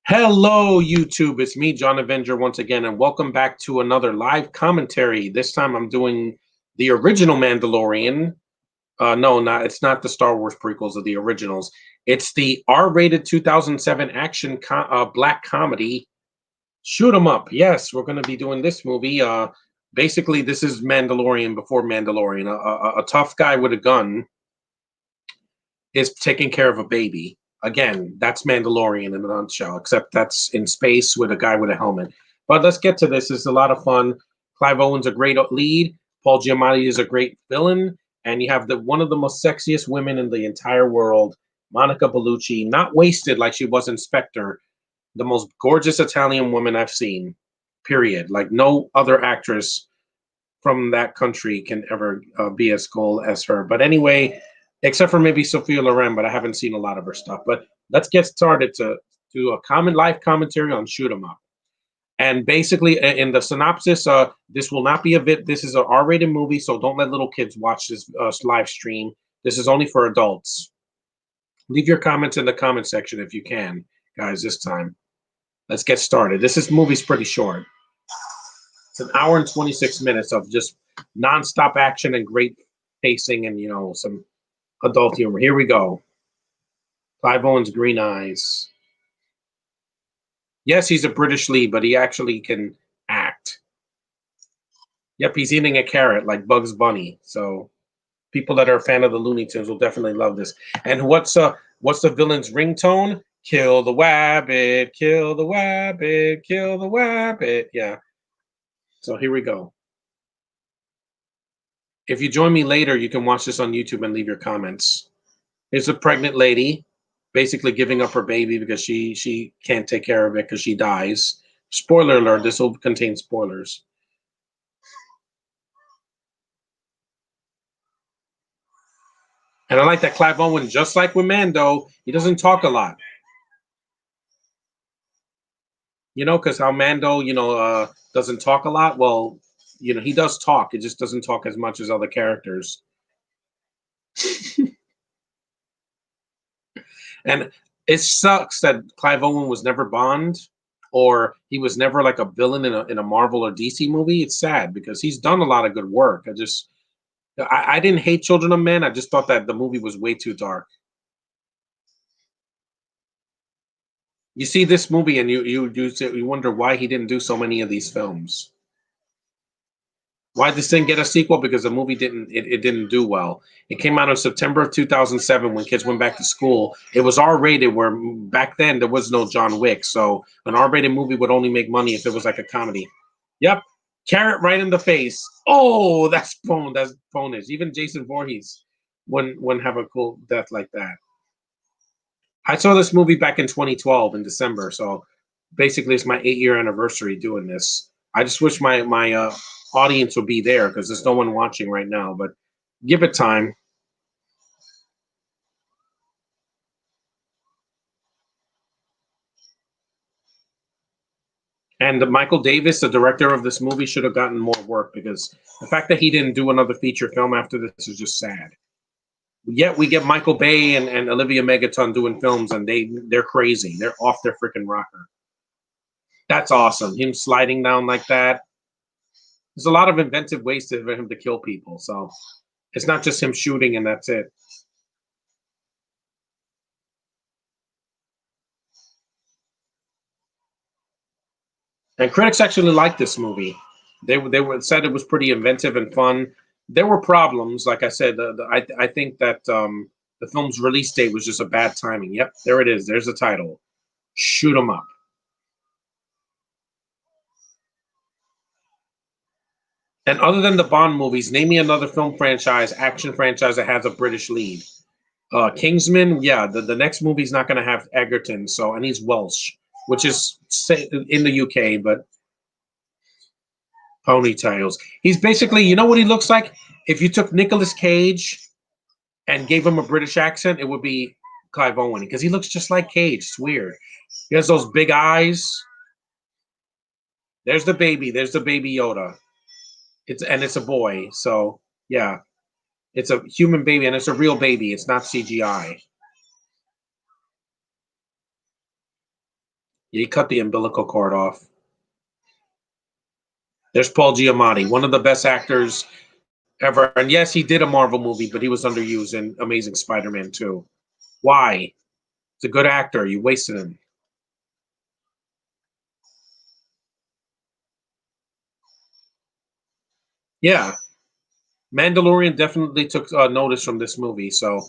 Hello, YouTube. It's me, John Avenger, once again, and welcome back to another live commentary. This time I'm doing the original Mandalorian. No, it's not the Star Wars prequels of the originals. It's the R-rated 2007 action black comedy, Shoot 'em Up. Yes, we're going to be doing this movie. Basically, this is Mandalorian before Mandalorian. A tough guy with a gun is taking care of a baby. Again, that's Mandalorian in a nutshell, except that's in space with a guy with a helmet. But let's get to this. It's a lot of fun. Clive Owen's a great lead. Paul Giamatti is a great villain. And you have one of the most sexiest women in the entire world, Monica Bellucci, not wasted like she was in Spectre, the most gorgeous Italian woman I've seen, period. Like no other actress from that country can ever be as cool as her. But anyway, except for maybe Sophia Loren, but I haven't seen a lot of her stuff. But let's get started to do a common life commentary on Shoot 'em Up. And basically, in the synopsis, this will not be a bit. This is an R-rated movie, so don't let little kids watch this live stream. This is only for adults. Leave your comments in the comment section if you can, guys. This time, let's get started. Movie's pretty short. It's an hour and 26 minutes of just nonstop action and great pacing and, some adult humor. Here we go. Clive Owen's green eyes. Yes, he's a British lead, but he actually can act. Yep, he's eating a carrot like Bugs Bunny. So people that are a fan of the Looney Tunes will definitely love this. And what's the villain's ringtone? Kill the wabbit, kill the wabbit, kill the wabbit. Yeah. So here we go. If you join me later, you can watch this on YouTube and leave your comments. Here's a pregnant lady basically giving up her baby because she can't take care of it because she dies. Spoiler alert, this will contain spoilers. And I like that Clive Owen, just like with Mando, he doesn't talk a lot. Because how Mando, doesn't talk a lot. Well, he does talk. It just doesn't talk as much as other characters. And it sucks that Clive Owen was never Bond, or he was never like a villain in a Marvel or DC movie. It's sad because he's done a lot of good work. I didn't hate Children of Men. I just thought that the movie was way too dark. You see this movie and you wonder why he didn't do so many of these films. Why this didn't get a sequel? Because the movie didn't do well. It came out in September of 2007 when kids went back to school. It was R-rated, where back then there was no John Wick. So an R-rated movie would only make money if it was like a comedy. Yep, carrot right in the face. Oh, that's bonus. Even Jason Voorhees wouldn't have a cool death like that. I saw this movie back in 2012 in December. So basically, it's my 8-year anniversary doing this. I just wish my audience would be there because there's no one watching right now, but give it time. And Michael Davis, the director of this movie, should have gotten more work because the fact that he didn't do another feature film after this is just sad. Yet we get Michael Bay and Olivia Megaton doing films, and they're crazy. They're off their freaking rocker. That's awesome. Him sliding down like that. There's a lot of inventive ways for him to kill people. So it's not just him shooting and that's it. And critics actually liked this movie. They said it was pretty inventive and fun. There were problems, like I said. I think that the film's release date was just a bad timing. Yep, there it is. There's the title. Shoot 'em up. And other than the Bond movies, name me another film franchise, action franchise that has a British lead. Kingsman, yeah. The next movie's not going to have Egerton, and he's Welsh, which is in the UK, but ponytails. He's basically, you know what he looks like? If you took Nicolas Cage and gave him a British accent, it would be Clive Owen because he looks just like Cage. It's weird. He has those big eyes. There's the baby. There's the baby Yoda. It's a boy. So yeah, it's a human baby and it's a real baby. It's not CGI. He cut the umbilical cord off. There's Paul Giamatti, one of the best actors ever. And yes, he did a Marvel movie, but he was underused in Amazing Spider-Man 2. Why? He's a good actor. You wasted him. Yeah, Mandalorian definitely took notice from this movie. So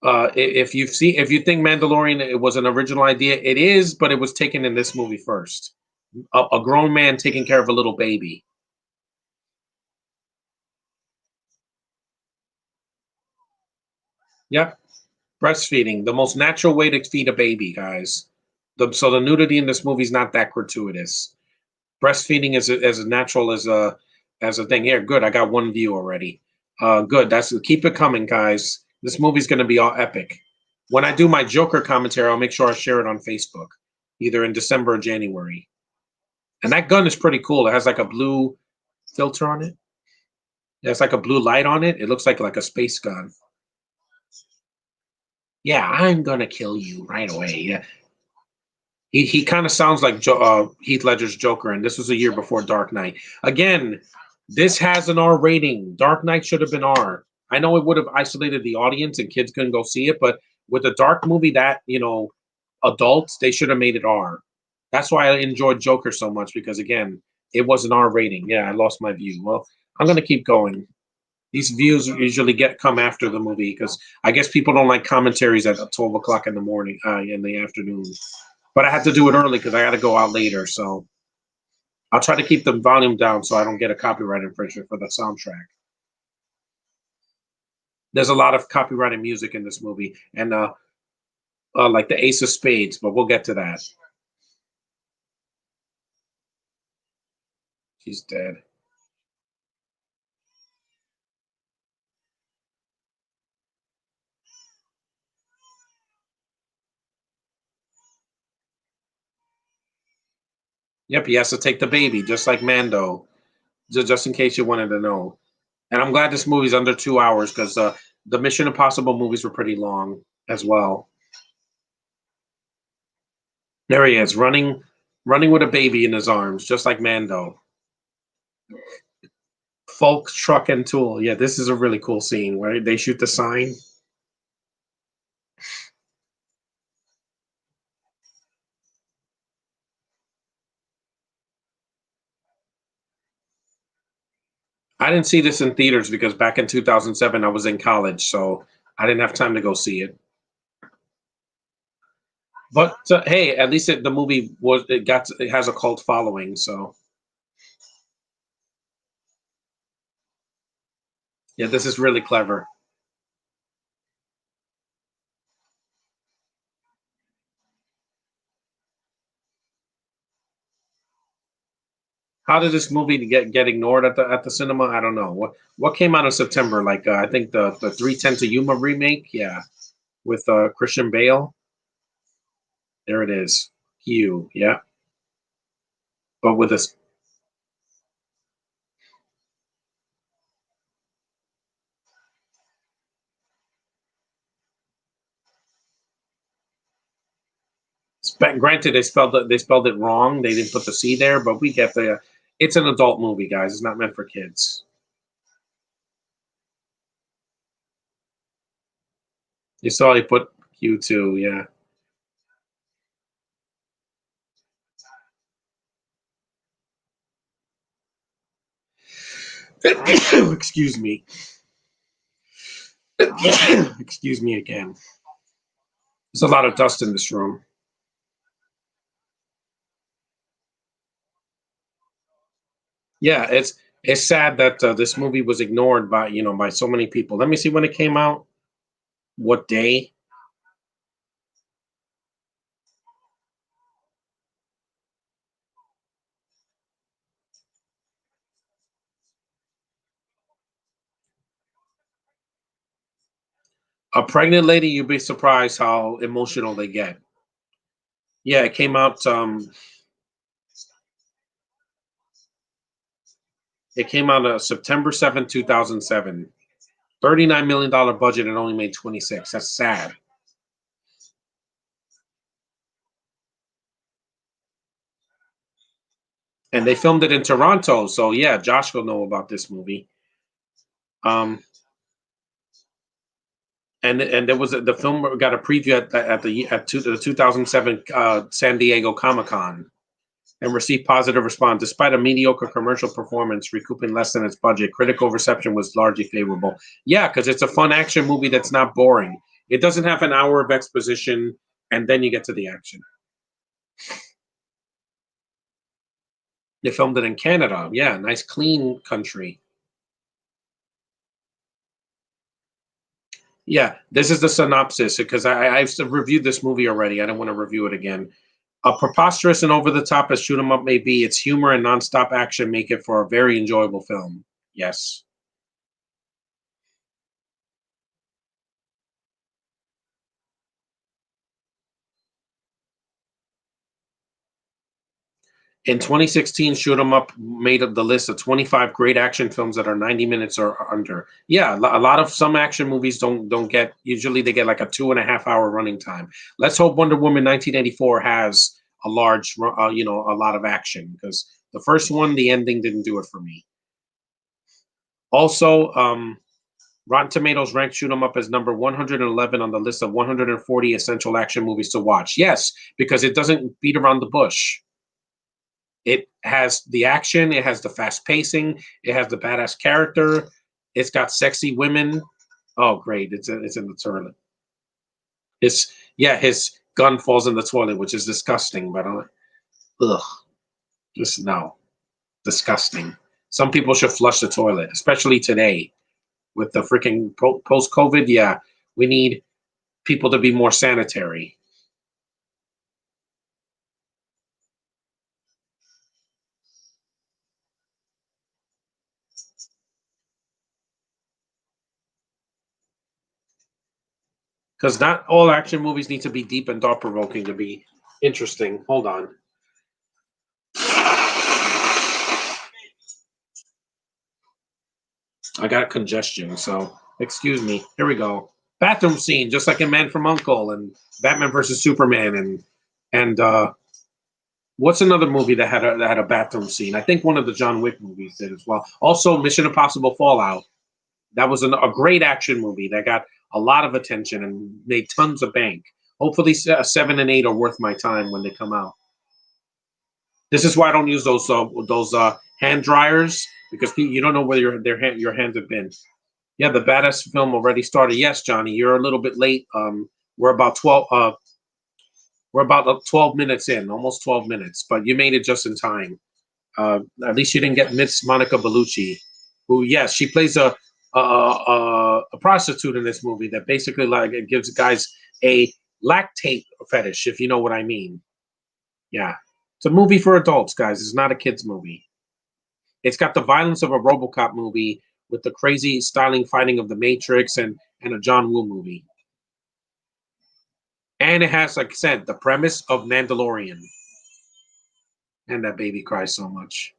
if you think Mandalorian it was an original idea, it is, but it was taken in this movie first. A grown man taking care of a little baby. Yep, breastfeeding, the most natural way to feed a baby, guys. So the nudity in this movie is not that gratuitous. Breastfeeding is as natural as a thing. Here, good. I got one view already. Good. That's keep it coming, guys. This movie's gonna be all epic. When I do my Joker commentary, I'll make sure I share it on Facebook, either in December or January. And that gun is pretty cool. It has like a blue filter on it. It has like a blue light on it. It looks like a space gun. Yeah, I'm gonna kill you right away. Yeah, he kind of sounds like Heath Ledger's Joker, and this was a year before Dark Knight. Again, this has an R rating. Dark Knight should have been R. I know it would have isolated the audience and kids couldn't go see it, but with a dark movie that adults they should have made it R. That's why I enjoyed Joker so much because again, it was an R rating. Yeah, I lost my view. Well, I'm gonna keep going. These views usually come after the movie because I guess people don't like commentaries at 12 o'clock in the morning, in the afternoon. But I had to do it early because I got to go out later. So I'll try to keep the volume down so I don't get a copyright infringement for the soundtrack. There's a lot of copyrighted music in this movie, and like the Ace of Spades, but we'll get to that. She's dead. Yep, he has to take the baby, just like Mando, just in case you wanted to know. And I'm glad this movie's under 2 hours because the Mission Impossible movies were pretty long as well. There he is, running with a baby in his arms, just like Mando. Folk, truck, and tool. Yeah, this is a really cool scene where they shoot the sign. I didn't see this in theaters because back in 2007 I was in college, so I didn't have time to go see it. But hey, at least the movie it has a cult following. So yeah, this is really clever. How did this movie get ignored at the cinema? I don't know. What came out in September? Like I think the 310 to Yuma remake. Yeah, with Christian Bale. There it is. Hugh. Yeah, but with this granted, they spelled it wrong. They didn't put the C there, but we get the. It's an adult movie, guys. It's not meant for kids. You saw he put Q2, yeah. Excuse me. Excuse me again. There's a lot of dust in this room. Yeah, it's sad that this movie was ignored by by so many people. Let me see when it came out. What day? A pregnant lady. You'd be surprised how emotional they get. Yeah, it came out. It came out September 7th, 2007. $39 million budget and only made 26. That's sad. and they filmed it in Toronto. So yeah, Josh will know about this movie. Um, and there was the film got a preview the 2007 San Diego Comic Con and received positive response despite a mediocre commercial performance, recouping less than its budget. Critical reception was largely favorable. Yeah, because it's a fun action movie that's not boring. It doesn't have an hour of exposition, and then you get to the action. They filmed it in Canada. Yeah, nice, clean country. Yeah, this is the synopsis because I've reviewed this movie already. I don't want to review it again. Preposterous and over the top as shoot 'em up may be, its humor and nonstop action make it for a very enjoyable film. Yes. In 2016, Shoot 'em Up made up the list of 25 great action films that are 90 minutes or under. Yeah, a lot of some action movies don't get. Usually, they get like a 2.5 hour running time. Let's hope Wonder Woman 1984 has a large, a lot of action because the first one, the ending didn't do it for me. Also, Rotten Tomatoes ranked Shoot 'em Up as number 111 on the list of 140 essential action movies to watch. Yes, because it doesn't beat around the bush. It has the action, it has the fast pacing, it has the badass character, it's got sexy women. Oh, great! It's in the toilet. His gun falls in the toilet, which is disgusting. But ugh, just no, disgusting. Some people should flush the toilet, especially today with the freaking post COVID. Yeah, we need people to be more sanitary. Because not all action movies need to be deep and thought provoking to be interesting. Hold on. I got congestion, so excuse me. Here we go. Bathroom scene, just like in Man from Uncle and Batman versus Superman, and what's another movie that had a bathroom scene? I think one of the John Wick movies did as well. Also, Mission Impossible Fallout. That was a great action movie that got a lot of attention and made tons of bank. Hopefully, 7 and 8 are worth my time when they come out. This is why I don't use those hand dryers because you don't know where your hands have been. Yeah, the badass film already started. Yes, Johnny, you're a little bit late. We're about 12. We're about 12 minutes in, almost 12 minutes, but you made it just in time. At least you didn't get Miss Monica Bellucci, who, yes, she plays a prostitute in this movie that basically like it gives guys a lactate fetish, if you know what I mean. Yeah, it's a movie for adults, guys. It's not a kids movie. It's got the violence of a RoboCop movie with the crazy styling fighting of the Matrix and a John Woo movie. And it has, like I said, the premise of Mandalorian. And that baby cries so much.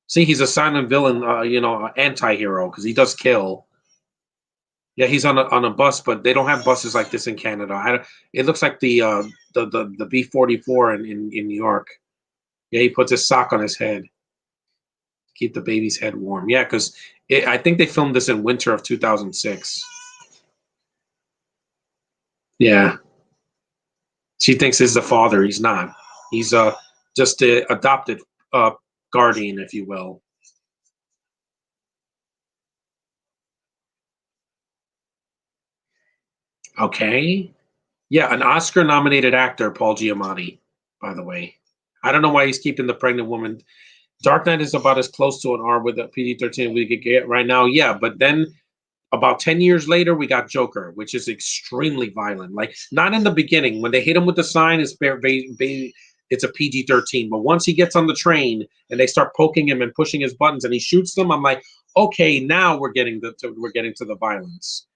See, he's a silent villain, anti-hero because he does kill. Yeah, he's on a bus, but they don't have buses like this in Canada. It looks like the B-44 in New York. Yeah, he puts his sock on his head to keep the baby's head warm. Yeah, because I think they filmed this in winter of 2006. Yeah, she thinks he's the father. He's not. He's just a adopted guardian, if you will. Okay. Yeah, an Oscar-nominated actor, Paul Giamatti, by the way. I don't know why he's keeping the pregnant woman. Dark Knight is about as close to an R with a PG-13 we could get right now. Yeah, but then about 10 years later, we got Joker, which is extremely violent. Like, not in the beginning. When they hit him with the sign, it's a PG-13. But once he gets on the train and they start poking him and pushing his buttons and he shoots them, I'm like, okay, now we're getting to the violence.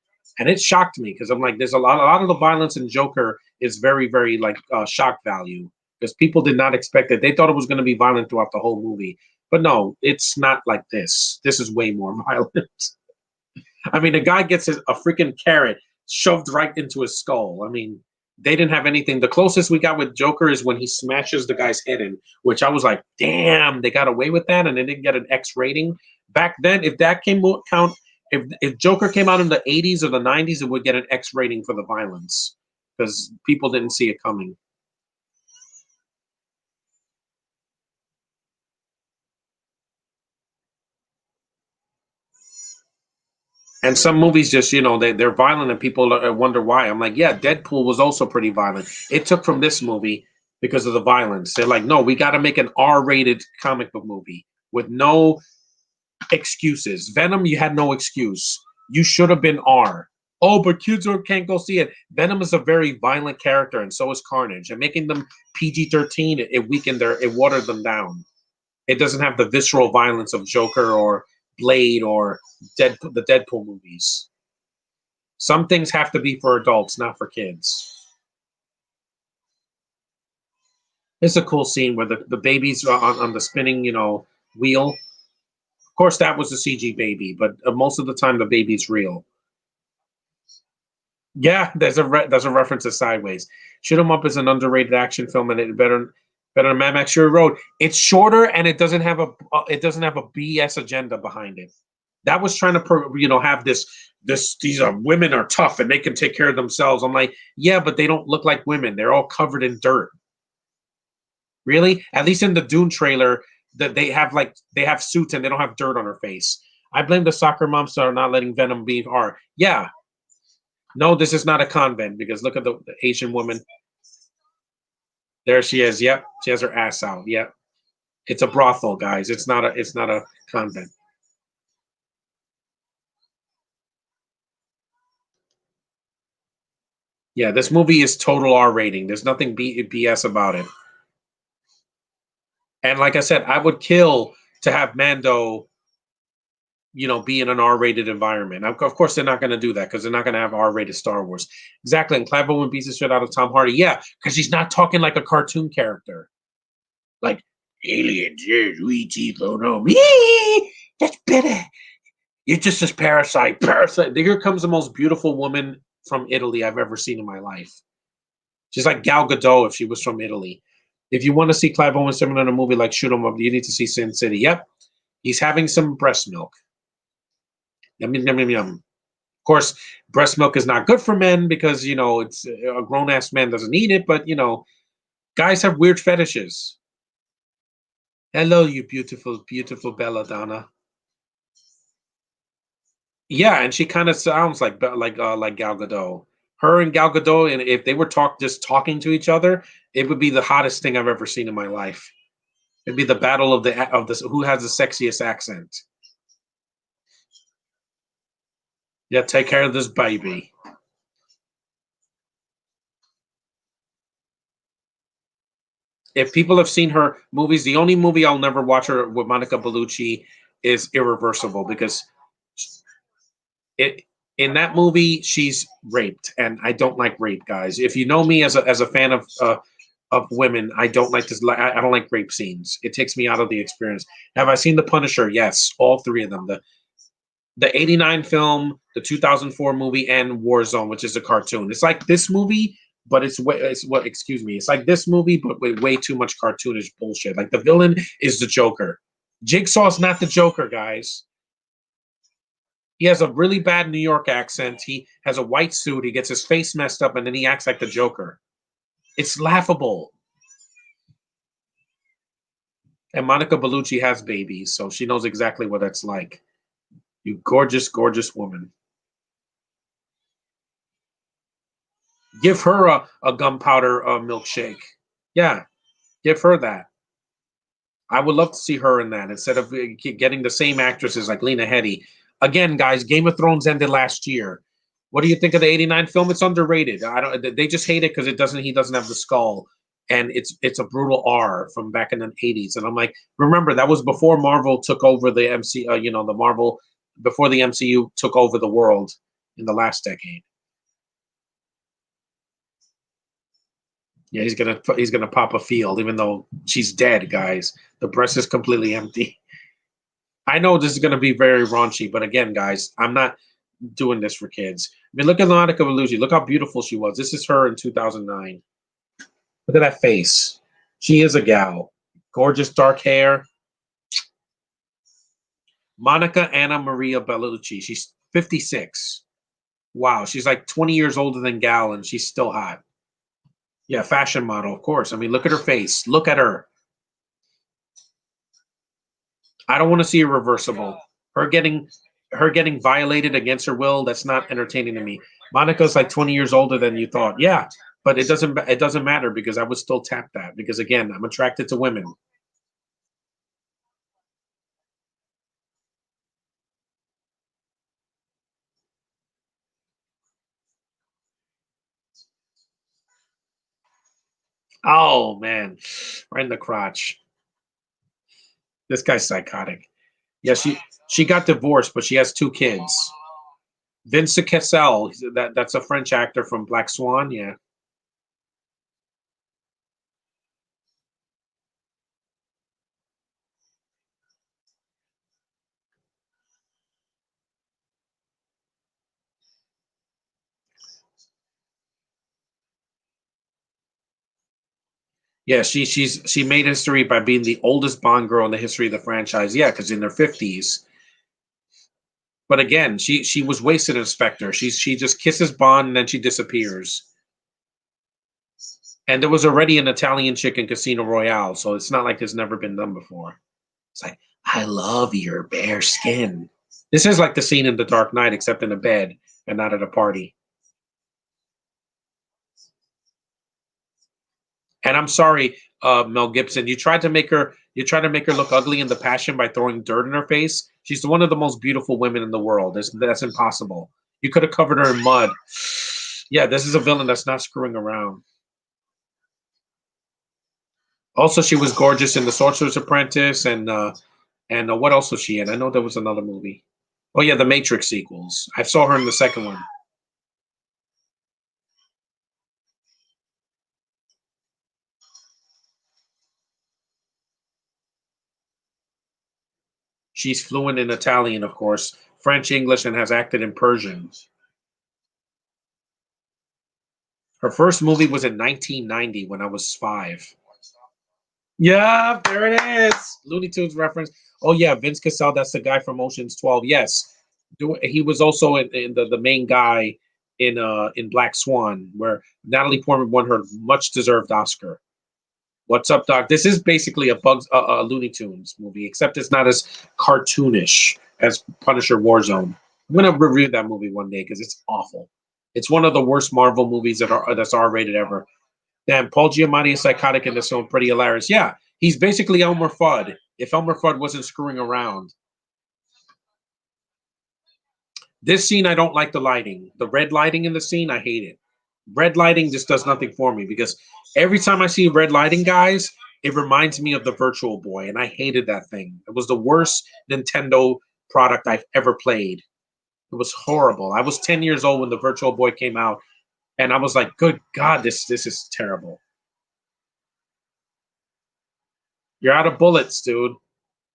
And it shocked me because I'm like, there's a lot of the violence in Joker is very, very like shock value because people did not expect it. They thought it was going to be violent throughout the whole movie. But no, it's not like this. This is way more violent. I mean, the guy gets a freaking carrot shoved right into his skull. I mean, They didn't have anything. The closest we got with Joker is when he smashes the guy's head in, which I was like, damn, they got away with that, and they didn't get an X rating back then. If that came count, if Joker came out in the 80s or the 90s, it would get an X rating for the violence because people didn't see it coming. And some movies just, they're violent and people wonder why. I'm like, yeah, Deadpool was also pretty violent. It took from this movie because of the violence. They're like, no, we got to make an R-rated comic book movie with no excuses. Venom, you had no excuse. You should have been R. Oh, but kids can't go see it. Venom is a very violent character, and so is Carnage. And making them PG-13, it watered them down. It doesn't have the visceral violence of Joker or Blade or the Deadpool movies. Some things have to be for adults, not for kids. It's a cool scene where the baby's on the spinning, wheel. Of course, that was a CG baby, but most of the time the baby's real. Yeah, there's a reference to Sideways. Shoot 'Em Up is an underrated action film, and it better than Mad Max Fury Road. It's shorter, and it doesn't have a BS agenda behind it. That was trying to have these women are tough and they can take care of themselves. I'm like, yeah, but they don't look like women. They're all covered in dirt. Really? At least in the Dune trailer, that they have suits and they don't have dirt on her face. I blame the soccer moms for not letting Venom be R. Yeah. No, this is not a convent because look at the Asian woman. There she is. Yep. She has her ass out. Yep. It's a brothel, guys. It's not a convent. Yeah, this movie is total R rating. There's nothing BS about it. And like I said, I would kill to have Mando, be in an R-rated environment. Of course, they're not going to do that because they're not going to have R-rated Star Wars. Exactly. And Clive Owen beats the shit out of Tom Hardy. Yeah, because he's not talking like a cartoon character. Like, aliens, yes, we teeth, oh no, me, that's better. You're just this parasite. Here comes the most beautiful woman from Italy I've ever seen in my life. She's like Gal Gadot if she was from Italy. If you want to see Clive Owen similar in a movie like Shoot 'Em Up, you need to see Sin City. Yep, he's having some breast milk. Yum, yum, yum, yum. Of course, breast milk is not good for men because it's a grown ass man doesn't eat it. But guys have weird fetishes. Hello, you beautiful, beautiful belladonna. Yeah, and she kind of sounds like Gal Gadot. Her and Gal Gadot, and if they were just talking to each other, it would be the hottest thing I've ever seen in my life. It'd be the battle of this who has the sexiest accent. Yeah, take care of this baby. If people have seen her movies, the only movie I'll never watch her with Monica Bellucci is Irreversible because it in that movie she's raped, and I don't like rape, guys. If you know me as a fan of women, I don't like this. I don't like rape scenes. It takes me out of the experience. Have I seen The Punisher? Yes, all three of them. The '89 film, the 2004 movie, and Warzone, which is a cartoon. It's like this movie, but excuse me. It's like this movie, but with way too much cartoonish bullshit. Like the villain is the Joker. Jigsaw's not the Joker, guys. He has a really bad New York accent. He has a white suit. He gets his face messed up, and then he acts like the Joker. It's laughable. And Monica Bellucci has babies, so she knows exactly what that's like. You gorgeous, gorgeous woman. Give her a gunpowder milkshake. Yeah, give her that. I would love to see her in that instead of getting the same actresses like Lena Headey. Again, guys, Game of Thrones ended last year. What do you think of the '89 film? It's underrated. I don't. They just hate it because he doesn't have the skull, and it's a brutal R from back in the '80s. And I'm like, remember that was before Marvel took over the MC. The Marvel before the MCU took over the world in the last decade. Yeah, he's gonna pop a field, even though she's dead, guys. The breast is completely empty. I know this is gonna be very raunchy, but again, guys, I'm not. doing this for kids. I mean, look at Monica Bellucci. Look how beautiful she was. This is her in 2009. Look at that face. She is a gal. Gorgeous dark hair. Monica Anna Maria Bellucci. She's 56. Wow, she's like 20 years older than Gal, and she's still hot. Yeah, fashion model, of course. I mean, look at her face. Look at her. I don't want to see a reversible. Her getting violated against her will. That's not entertaining to me. Monica's like 20 years older than you thought. Yeah, but it doesn't matter because I would still tap that because again, I'm attracted to women. Oh man, right in the crotch. This guy's psychotic. Yeah, she got divorced, but she has two kids. Vincent Cassel, that's a French actor from Black Swan. Yeah, yeah. She made history by being the oldest Bond girl in the history of the franchise. Yeah, because in their 50s. But again, she was wasted in Spectre. She just kisses Bond and then she disappears. And there was already an Italian chick in Casino Royale, so it's not like it's never been done before. It's like, I love your bare skin. This is like the scene in The Dark Knight, except in a bed and not at a party. And I'm sorry, Mel Gibson, you tried to make her look ugly in The Passion by throwing dirt in her face. She's one of the most beautiful women in the world. That's impossible. You could have covered her in mud. Yeah, this is a villain that's not screwing around. Also, she was gorgeous in The Sorcerer's Apprentice, and what else was she in? I know there was another movie. Oh yeah, the Matrix sequels. I saw her in the second one. She's fluent in Italian, of course, French, English, and has acted in Persian. Her first movie was in 1990 when I was 5. Yeah, there it is. Looney Tunes reference. Oh yeah, Vince Cassell. That's the guy from Ocean's 12. Yes, he was also in the main guy in Black Swan, where Natalie Portman won her much deserved Oscar. What's up, Doc? This is basically a Looney Tunes movie, except it's not as cartoonish as Punisher Warzone. I'm gonna review that movie one day because it's awful. It's one of the worst Marvel movies that's R-rated ever. Damn, Paul Giamatti is psychotic in this film, pretty hilarious. Yeah, he's basically Elmer Fudd. If Elmer Fudd wasn't screwing around, this scene I don't like the lighting. The red lighting in the scene, I hate it. Red lighting just does nothing for me because every time I see red lighting, guys, it reminds me of the Virtual Boy, and I hated that thing. It was the worst Nintendo product I've ever played. It was horrible. I was 10 years old when the Virtual Boy came out, and I was like, "Good God, this is terrible." You're out of bullets, dude.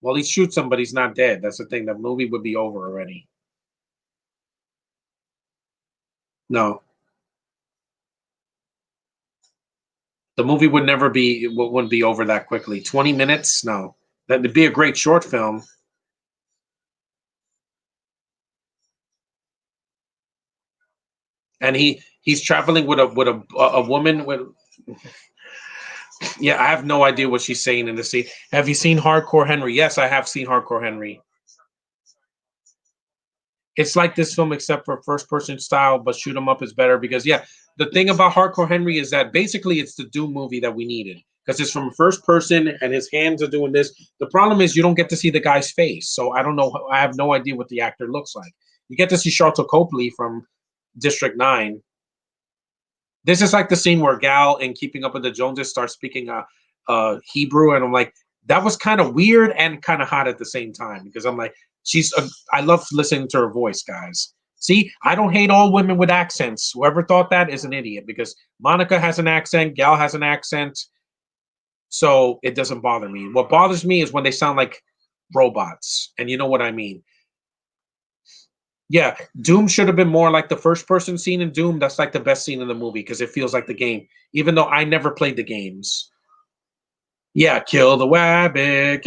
Well, he shoots him, but he's not dead. That's the thing. The movie would be over already. No, the movie would never be wouldn't be over that quickly. 20 minutes? No, that'd be a great short film. And he's traveling with a woman with. Yeah, I have no idea what she's saying in the scene. Have you seen Hardcore Henry? Yes, I have seen Hardcore Henry. It's like this film except for first person style, but shoot 'em up is better because yeah, the thing about Hardcore Henry is that basically it's the Doom movie that we needed because it's from first person and his hands are doing this. The problem is you don't get to see the guy's face, so I don't know. I have no idea what the actor looks like. You get to see Sharlto Copley from District 9. This is like the scene where Gal in Keeping Up with the Joneses starts speaking Hebrew, and I'm like, that was kind of weird and kind of hot at the same time because I'm like, I love listening to her voice, guys. See, I don't hate all women with accents. Whoever thought that is an idiot because Monica has an accent, Gal has an accent, so it doesn't bother me. What bothers me is when they sound like robots, and you know what I mean. Yeah, Doom should have been more like the first person scene in Doom. That's like the best scene in the movie because it feels like the game, even though I never played the games. Yeah, kill the rabbit.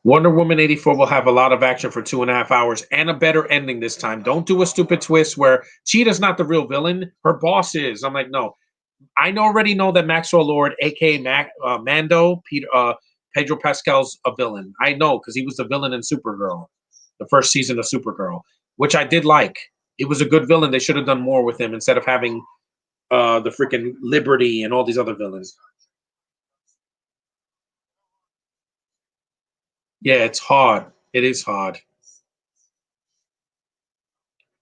Wonder Woman 84 will have a lot of action for 2.5 hours and a better ending this time. Don't do a stupid twist where Cheetah's not the real villain. Her boss is. I'm like, no. Already know that Maxwell Lord, aka Mando, Pedro Pascal's a villain. I know because he was the villain in Supergirl, the first season of Supergirl, which I did like. It was a good villain. They should have done more with him instead of having the freaking Liberty and all these other villains. Yeah, it's hard. It is hard.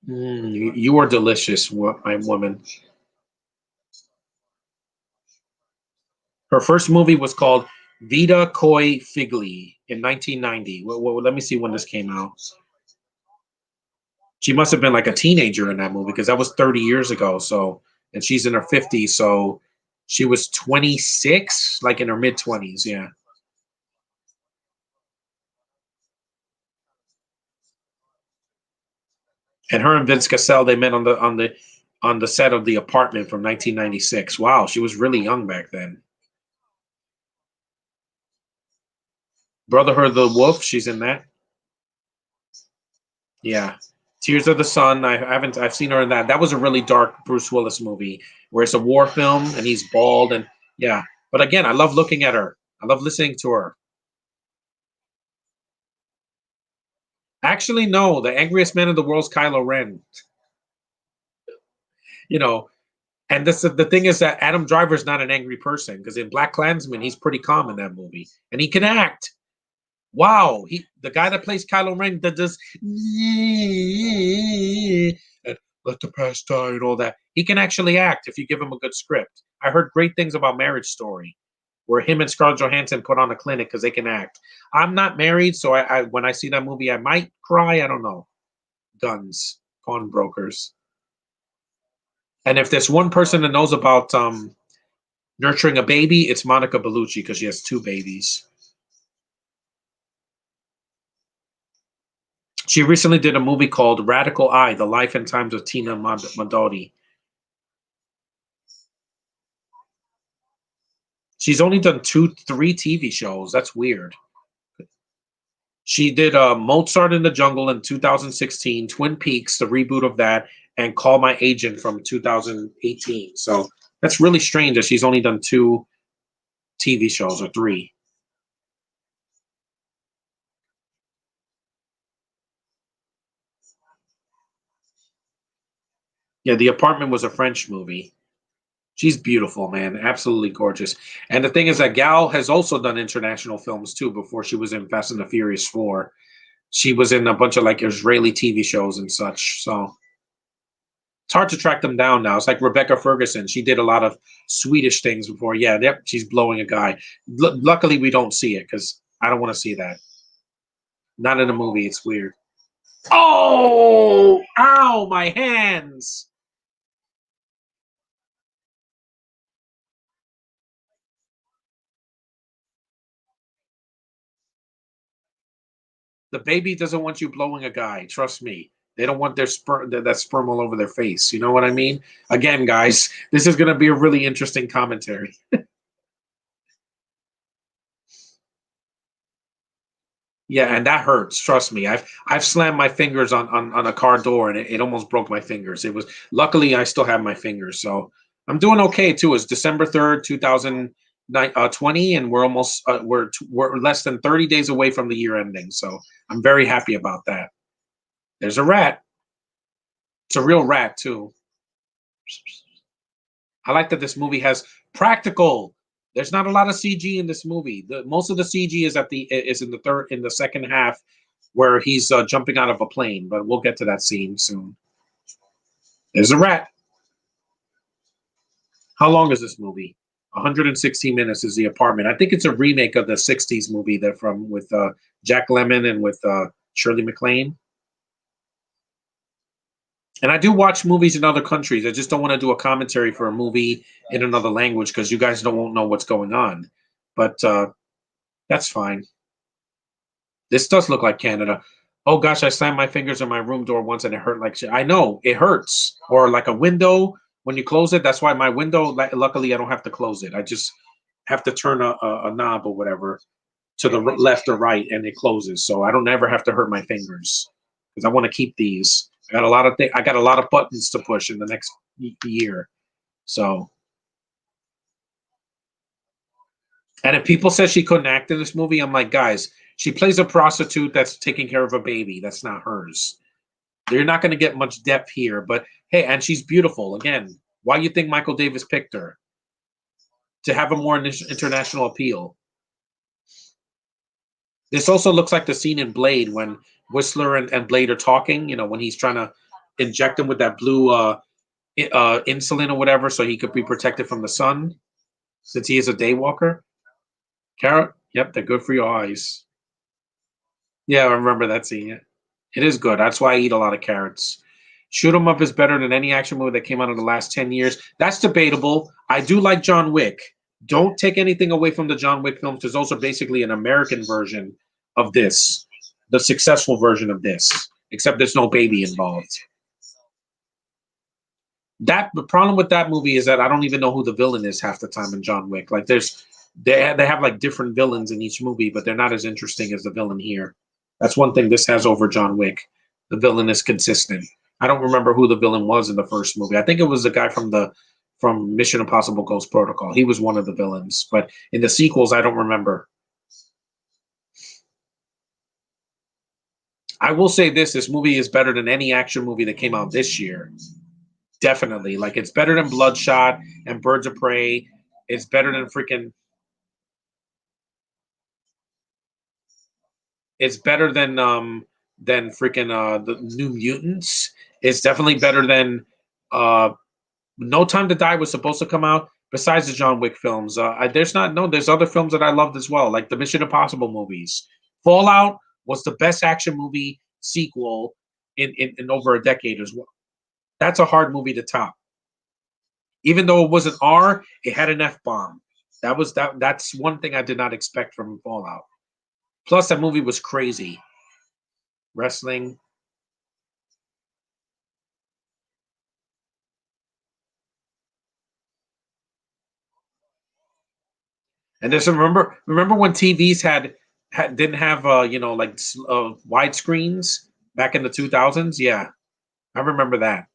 You are delicious, my woman. Her first movie was called Vita Koi Figli in 1990. Let me see when this came out. She must have been like a teenager in that movie because that was 30 years ago. So, and she's in her 50s. So she was 26, like in her mid 20s. Yeah. And her and Vince Cassell, they met on the set of The Apartment from 1996. Wow, she was really young back then. Brotherhood of the Wolf, she's in that. Yeah. Tears of the Sun. I've seen her in that. That was a really dark Bruce Willis movie where it's a war film and he's bald and yeah. But again, I love looking at her. I love listening to her. Actually, no, the angriest man in the world is Kylo Ren. You know, and this the thing is that Adam Driver's not an angry person because in Black Klansman he's pretty calm in that movie and he can act. Wow, the guy that plays Kylo Ren that does and let the past die and all that. He can actually act if you give him a good script. I heard great things about Marriage Story, where him and Scarlett Johansson put on a clinic because they can act. I'm not married, so I when I see that movie, I might cry. I don't know. Guns, pawnbrokers. And if there's one person that knows about nurturing a baby, it's Monica Bellucci because she has two babies. She recently did a movie called Radical Eye: The Life and Times of Tina Modotti. She's only done 3 TV shows. That's weird. She did Mozart in the Jungle in 2016, Twin Peaks, the reboot of that, and Call My Agent from 2018. So that's really strange that she's only done 2 TV shows or 3. Yeah, The Apartment was a French movie. She's beautiful, man. Absolutely gorgeous. And the thing is that Gal has also done international films too before she was in Fast and the Furious 4. She was in a bunch of like Israeli TV shows and such. So it's hard to track them down now. It's like Rebecca Ferguson. She did a lot of Swedish things before. Yeah, yep, she's blowing a guy. Luckily, we don't see it because I don't want to see that. Not in a movie. It's weird. Oh, ow, my hands. The baby doesn't want you blowing a guy. Trust me. They don't want their sperm that sperm all over their face. You know what I mean? Again, guys, this is going to be a really interesting commentary. Yeah, and that hurts. Trust me. I've slammed my fingers on a car door and it almost broke my fingers. It was luckily I still have my fingers, so I'm doing okay too. It's December 3rd, 2020, and we're less than 30 days away from the year ending. So I'm very happy about that. There's a rat. It's a real rat too. I like that this movie has practical. There's not a lot of CG in this movie. Most of the CG is in the second half where he's jumping out of a plane. But we'll get to that scene soon. There's a rat. How long is this movie? 116 minutes is The Apartment. I think it's a remake of the '60s movie that from with Jack Lemmon and with Shirley MacLaine. And I do watch movies in other countries. I just don't want to do a commentary for a movie in another language because you guys don't won't know what's going on. But that's fine. This does look like Canada. Oh gosh, I slammed my fingers on my room door once and it hurt like shit. I know it hurts. Or like a window when you close it. That's why my window. Luckily, I don't have to close it. I just have to turn a knob or whatever to the left or right, and it closes. So I don't ever have to hurt my fingers because I want to keep these. I got a lot of I got a lot of buttons to push in the next year. So, and if people said she couldn't act in this movie, I'm like, guys, she plays a prostitute that's taking care of a baby. That's not hers. You're not going to get much depth here. But hey, and she's beautiful. Again, why you think Michael Davis picked her? To have a more international appeal. This also looks like the scene in Blade when Whistler and Blade are talking, you know, when he's trying to inject him with that blue insulin or whatever so he could be protected from the sun since he is a daywalker. Carrot? Yep, they're good for your eyes. Yeah, I remember that scene. Yeah. It is good. That's why I eat a lot of carrots. Shoot 'em Up is better than any action movie that came out in the last 10 years. That's debatable. I do like John Wick. Don't take anything away from the John Wick films because those are basically an American version of this, the successful version of this, except there's no baby involved. The problem with that movie is that I don't even know who the villain is half the time in John Wick. Like they have like different villains in each movie, but they're not as interesting as the villain here. That's one thing this has over John Wick. The villain is consistent. I don't remember who the villain was in the first movie. I think it was the guy from Mission Impossible Ghost Protocol. He was one of the villains, but in the sequels, I don't remember. I will say this movie is better than any action movie that came out this year. Definitely. Like it's better than Bloodshot and Birds of Prey. It's better than freaking it's better than freaking the New Mutants. It's definitely better than uh No Time to Die was supposed to come out besides the John Wick films. There's other films that I loved as well, like the Mission Impossible movies. Fallout was the best action movie sequel in over a decade as well. That's a hard movie to top. Even though it was an R, it had an F bomb. That's one thing I did not expect from Fallout. Plus, that movie was crazy. Wrestling. And there's remember when TVs didn't have like wide screens back in the 2000s? Yeah, I remember that.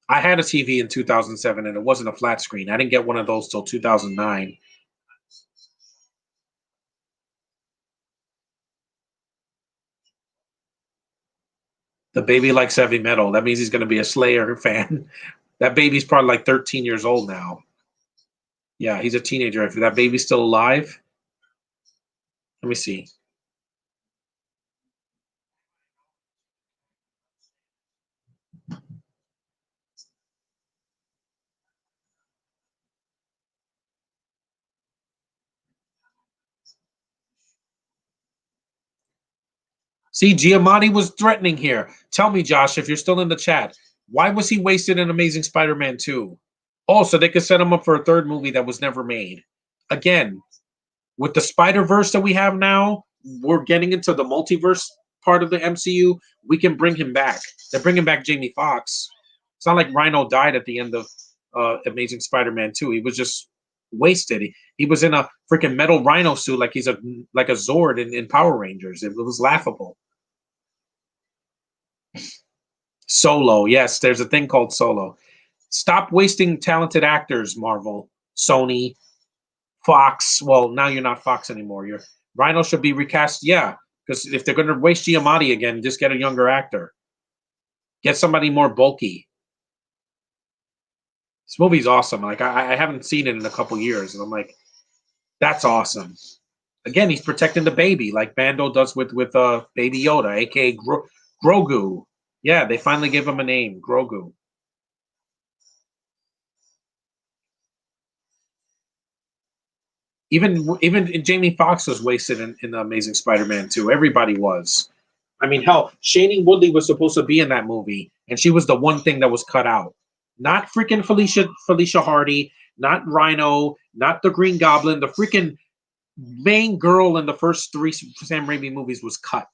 I had a TV in 2007 and it wasn't a flat screen. I didn't get one of those till 2009. The baby likes heavy metal. That means he's going to be a Slayer fan. That baby's probably like 13 years old now. Yeah, he's a teenager. If that baby's still alive, let me see. See, Giamatti was threatening here. Tell me, Josh, if you're still in the chat, why was he wasted in Amazing Spider-Man 2? Oh, so they could set him up for a third movie that was never made. Again, with the Spider-Verse that we have now, we're getting into the multiverse part of the MCU. We can bring him back. They're bringing back Jamie Foxx. It's not like Rhino died at the end of Amazing Spider-Man 2. He was just wasted. He was in a freaking metal rhino suit like he's like a Zord in Power Rangers. It was laughable. Solo, yes, there's a thing called Solo. Stop wasting talented actors, Marvel, Sony, Fox. Well, now you're not Fox anymore. Your Rhino should be recast. Yeah, because if they're going to waste Giamatti again, just get a younger actor. Get somebody more bulky. This movie's awesome. Like I haven't seen it in a couple years, and I'm like, that's awesome. Again, he's protecting the baby, like Bando does with Baby Yoda, aka Grogu. Yeah, they finally gave him a name, Grogu. Even Jamie Foxx was wasted in the Amazing Spider-Man 2. Everybody was. I mean, hell, Shailene Woodley was supposed to be in that movie, and she was the one thing that was cut out. Not freaking Felicia Hardy, not Rhino, not the Green Goblin. The freaking main girl in the first three Sam Raimi movies was cut.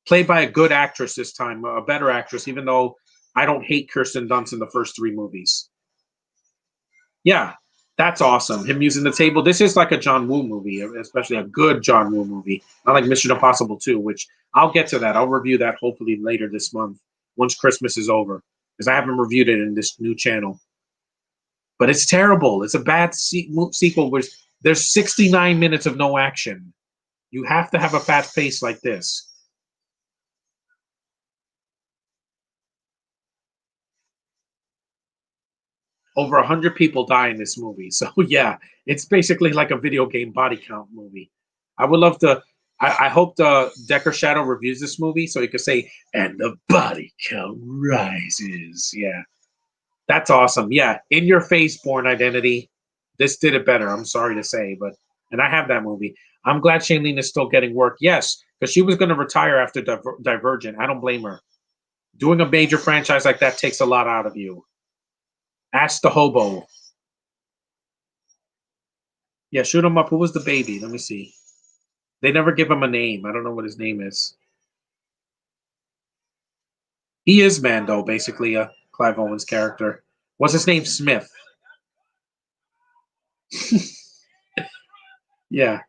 Played by a good actress this time, a better actress, even though I don't hate Kirsten Dunst in the first three movies. Yeah, that's awesome. Him using the table. This is like a John Woo movie, especially a good John Woo movie. Not like Mission Impossible 2, which I'll get to that. I'll review that hopefully later this month once Christmas is over, because I haven't reviewed it in this new channel. But it's terrible. It's a bad sequel where there's 69 minutes of no action. You have to have a fat face like this. Over 100 people die in this movie. So, yeah, it's basically like a video game body count movie. I would love to. I hope the Decker Shadow reviews this movie so he could say, and the body count rises. Yeah, that's awesome. Yeah, in your face, Born Identity. This did it better. I'm sorry to say, but and I have that movie. I'm glad Shailene is still getting work. Yes, because she was going to retire after Divergent. I don't blame her. Doing a major franchise like that takes a lot out of you. Ask the hobo. Yeah, shoot him up. Who was the baby? Let me see. They never give him a name. I don't know what his name is. He is Mando, basically, Clive Owen's character. What's his name? Smith. Yeah.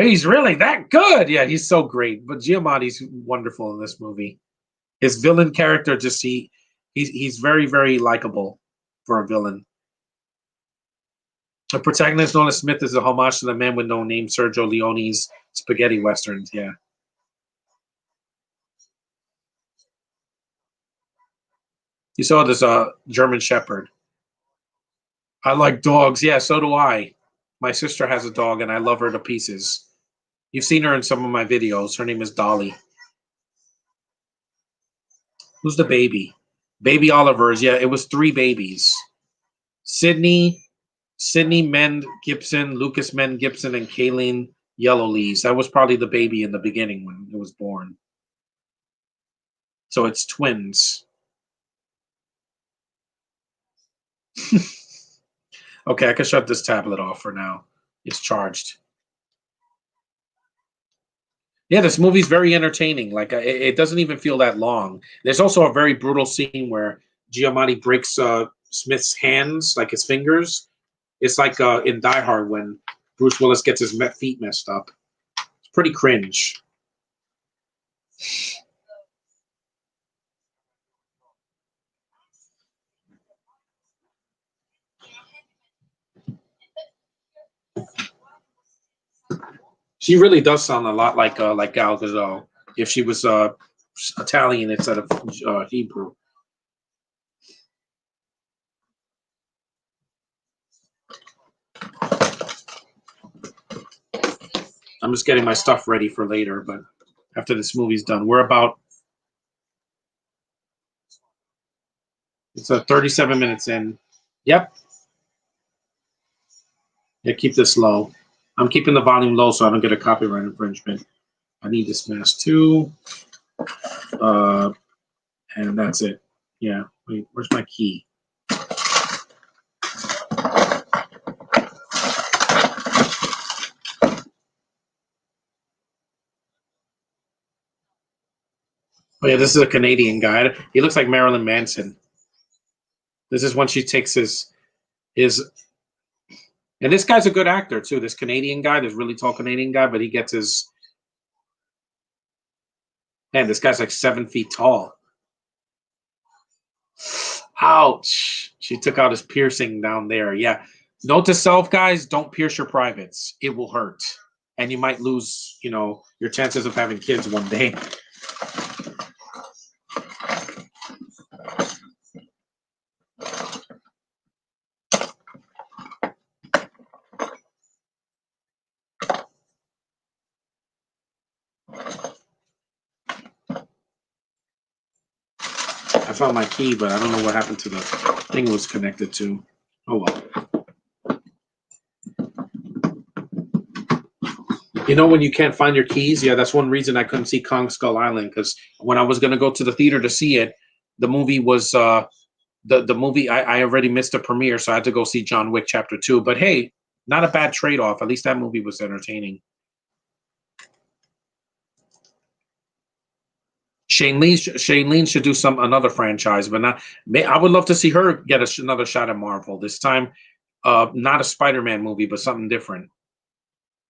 He's really that good. Yeah, he's so great. But Giamatti's wonderful in this movie. His villain character, he's very, very likable for a villain. The protagonist known as Smith is a homage to the man with no name, Sergio Leone's spaghetti westerns. Yeah. You saw this German Shepherd. I like dogs. Yeah, so do I. My sister has a dog, and I love her to pieces. You've seen her in some of my videos. Her name is Dolly. Who's the baby? Baby Oliver's. Yeah, it was 3 babies. Sydney Mend Gibson, Lucas Mend Gibson, and Kayleen Yellowlees. That was probably the baby in the beginning when it was born. So it's twins. Okay, I can shut this tablet off for now. It's charged. Yeah, this movie's very entertaining. Like it doesn't even feel that long. There's also a very brutal scene where Giamatti breaks Smith's hands, like his fingers. It's like in Die Hard when Bruce Willis gets his feet messed up. It's pretty cringe. She really does sound a lot like Gal Gadot if she was Italian instead of Hebrew. I'm just getting my stuff ready for later, but after this movie's done, it's 37 minutes in. Yep. Yeah, keep this low. I'm keeping the volume low so I don't get a copyright infringement. I need this mask too. And that's it. Yeah. Wait, where's my key? Oh yeah, this is a Canadian guy. He looks like Marilyn Manson. This is when she takes his and this guy's a good actor too. This Canadian guy, this really tall Canadian guy, but he gets his man, this guy's like 7 feet tall. Ouch. She took out his piercing down there. Yeah. Note to self, guys, don't pierce your privates. It will hurt. And you might lose, your chances of having kids one day. I found my key, but I don't know what happened to the thing it was connected to. Oh well. You know when you can't find your keys? Yeah, that's one reason I couldn't see Kong Skull Island because when I was gonna go to the theater to see it, the movie was the movie I already missed the premiere, so I had to go see John Wick Chapter Two. But hey, not a bad trade off. At least that movie was entertaining. Shane Lean should do some another franchise, but not. I would love to see her get another shot at Marvel this time. Not a Spider-Man movie, but something different.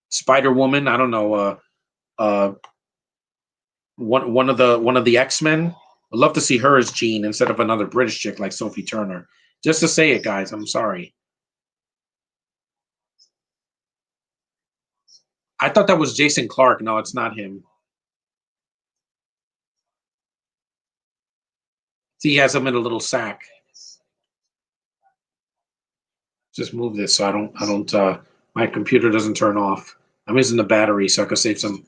Spider Woman. I don't know. Uh, one of the X Men. I'd love to see her as Jean instead of another British chick like Sophie Turner. Just to say it, guys. I'm sorry. I thought that was Jason Clark. No, it's not him. See, he has him in a little sack. Just move this so I don't my computer doesn't turn off. I'm using the battery so I could save some.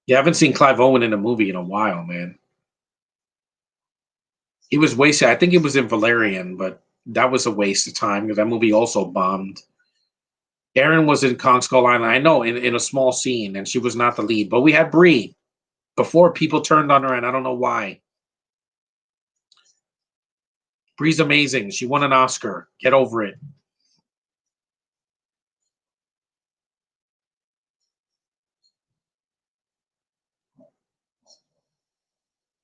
Yeah, I haven't seen Clive Owen in a movie in a while, man. He was wasted. I think he was in Valerian, but that was a waste of time because that movie also bombed. Erin was in Kong Skull Island. I know in a small scene, and she was not the lead. But we had Brie before people turned on her, and I don't know why. Brie's amazing. She won an Oscar. Get over it.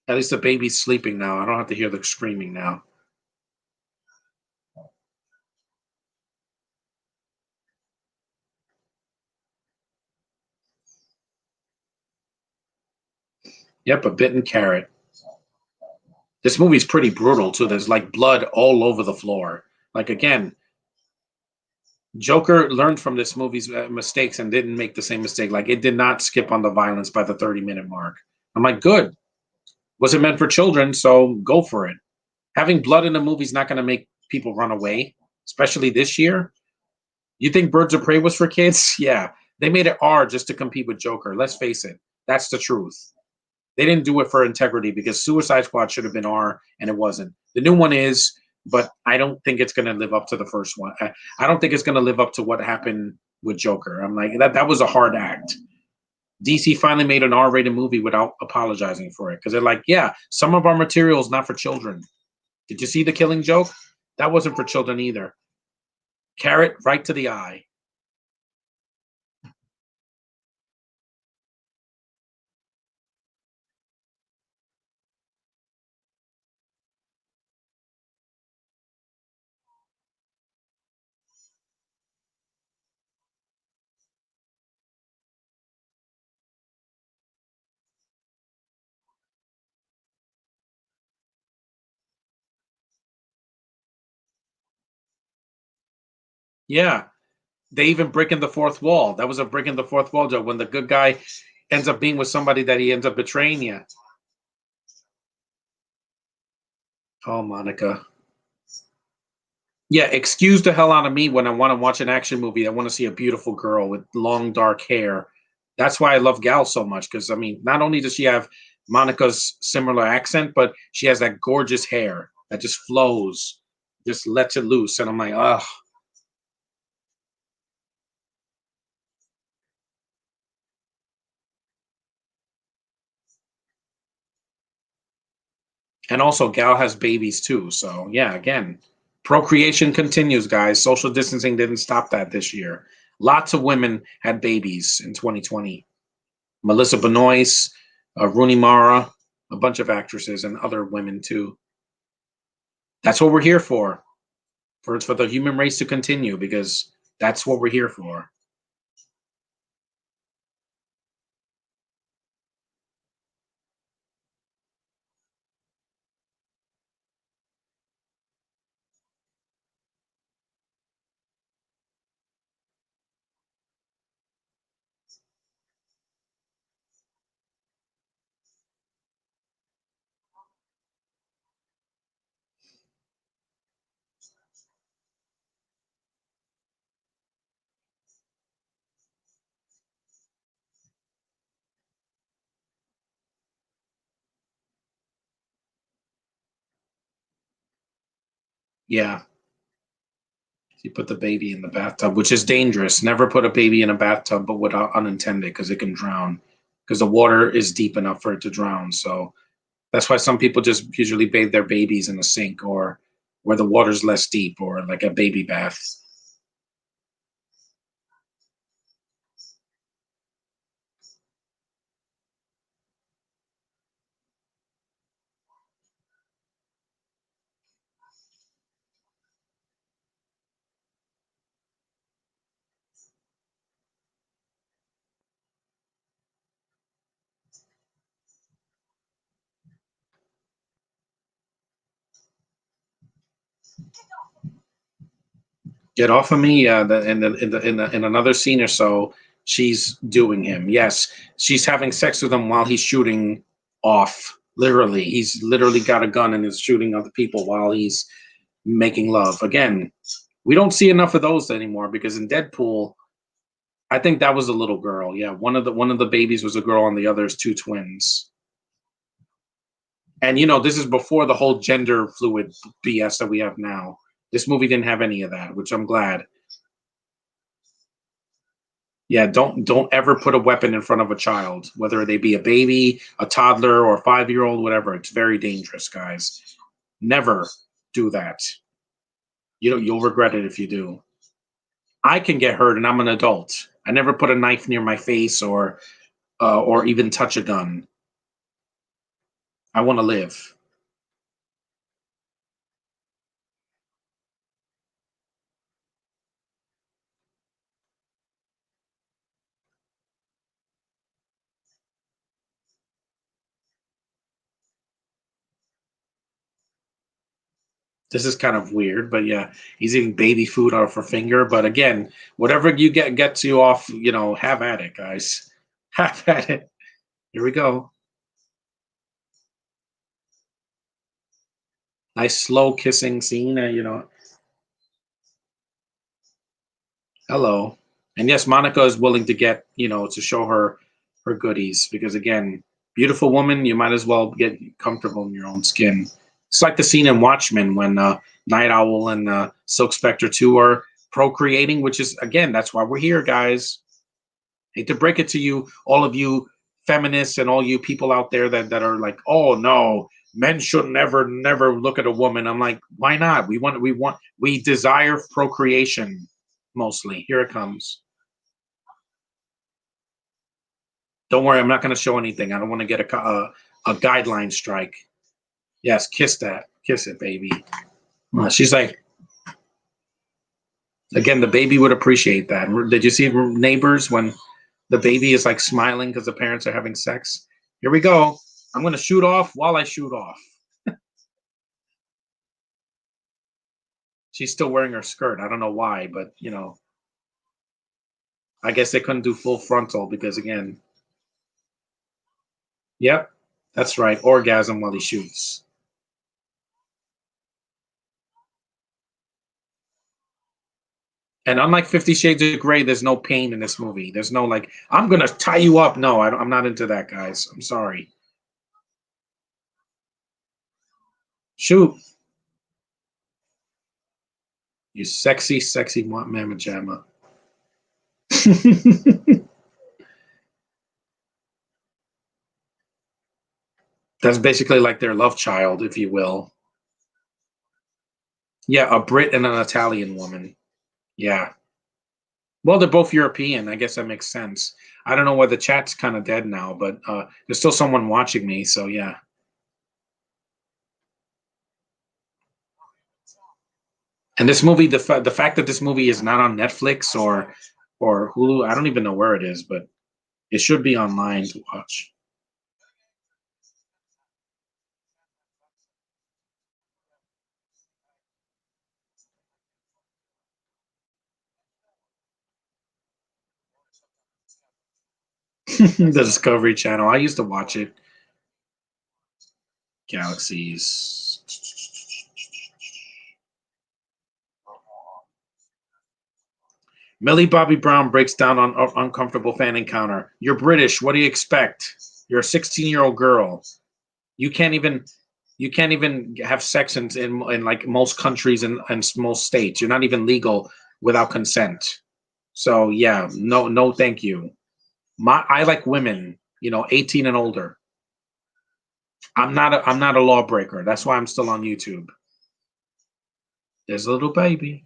At least the baby's sleeping now. I don't have to hear the screaming now. Yep, a bitten carrot. This movie's pretty brutal too. There's like blood all over the floor. Like again, Joker learned from this movie's mistakes and didn't make the same mistake. Like it did not skip on the violence by the 30-minute mark. I'm like, good. Was it meant for children? So go for it. Having blood in a movie is not going to make people run away, especially this year. You think Birds of Prey was for kids? Yeah, they made it R just to compete with Joker. Let's face it. That's the truth. They didn't do it for integrity because Suicide Squad should have been R and it wasn't. The new one is, but I don't think it's going to live up to the first one. I don't think it's going to live up to what happened with Joker. I'm like that was a hard act. DC finally made an R-rated movie without apologizing for it because they're like, yeah, some of our material is not for children. Did you see the Killing Joke? That wasn't for children either. Carrot right to the eye. Yeah, they even break in the fourth wall. That was a break in the fourth wall joke when the good guy ends up being with somebody that he ends up betraying you. Oh, Monica. Yeah, excuse the hell out of me when I want to watch an action movie. I want to see a beautiful girl with long dark hair. That's why I love Gal so much because I mean, not only does she have Monica's similar accent, but she has that gorgeous hair that just flows, just lets it loose, and I'm like, oh. And also, Gal has babies too, so yeah, again, procreation continues, guys. Social distancing didn't stop that this year. Lots of women had babies in 2020. Melissa Benoist, Rooney Mara, a bunch of actresses, and other women too. That's what we're here for the human race to continue because that's what we're here for. Yeah. You put the baby in the bathtub, which is dangerous. Never put a baby in a bathtub, but without unintended, because it can drown. Because the water is deep enough for it to drown. So that's why some people just usually bathe their babies in a sink or where the water's less deep or like a baby bath. Get off of me! In another scene or so, she's doing him. Yes, she's having sex with him while he's shooting off. Literally, he's literally got a gun and is shooting other people while he's making love. Again, we don't see enough of those anymore because in Deadpool, I think that was a little girl. Yeah, one of the babies was a girl, and the other is two twins. And this is before the whole gender fluid BS that we have now. This movie didn't have any of that, which I'm glad. Yeah, don't ever put a weapon in front of a child, whether they be a baby, a toddler, or a 5-year-old, whatever. It's very dangerous, guys. Never do that. You'll regret it if you do. I can get hurt, and I'm an adult. I never put a knife near my face or even touch a gun. I want to live. This is kind of weird, but yeah, he's eating baby food out of her finger. But again, whatever you gets you off, have at it, guys. Have at it. Here we go. Nice slow kissing scene. Hello. And yes, Monica is willing to to show her goodies because again, beautiful woman, you might as well get comfortable in your own skin. It's like the scene in Watchmen when Night Owl and Silk Spectre 2 are procreating, which is again, that's why we're here, guys. Hate to break it to you, all of you feminists and all you people out there that are like, oh no, men should never look at a woman. I'm like, why not? We desire procreation mostly. Here it comes. Don't worry, I'm not going to show anything. I don't want to get a guideline strike. Yes, kiss that. Kiss it, baby. She's like, again, the baby would appreciate that. Did you see Neighbors when the baby is like smiling because the parents are having sex? Here we go. I'm going to shoot off while I shoot off. She's still wearing her skirt. I don't know why, but I guess they couldn't do full frontal because again, yep, that's right. Orgasm while he shoots. And unlike 50 Shades of Grey, there's no pain in this movie. There's no like, I'm going to tie you up. No, I'm not into that, guys. I'm sorry. Shoot. You sexy, sexy mamma jamma. That's basically like their love child, if you will. Yeah, a Brit and an Italian woman. Yeah. Well, they're both European. I guess that makes sense. I don't know why the chat's kind of dead now, but there's still someone watching me, so yeah. And this movie, the fact that this movie is not on Netflix or Hulu, I don't even know where it is, but it should be online to watch. The Discovery Channel. I used to watch it. Galaxies. Millie Bobby Brown breaks down on uncomfortable fan encounter. You're British. What do you expect? You're a 16-year-old girl. You can't even. You can't even have sex in like most countries and most states. You're not even legal without consent. So yeah, no, no, thank you. I like women, 18 and older. I'm not a lawbreaker. That's why I'm still on YouTube. There's a little baby.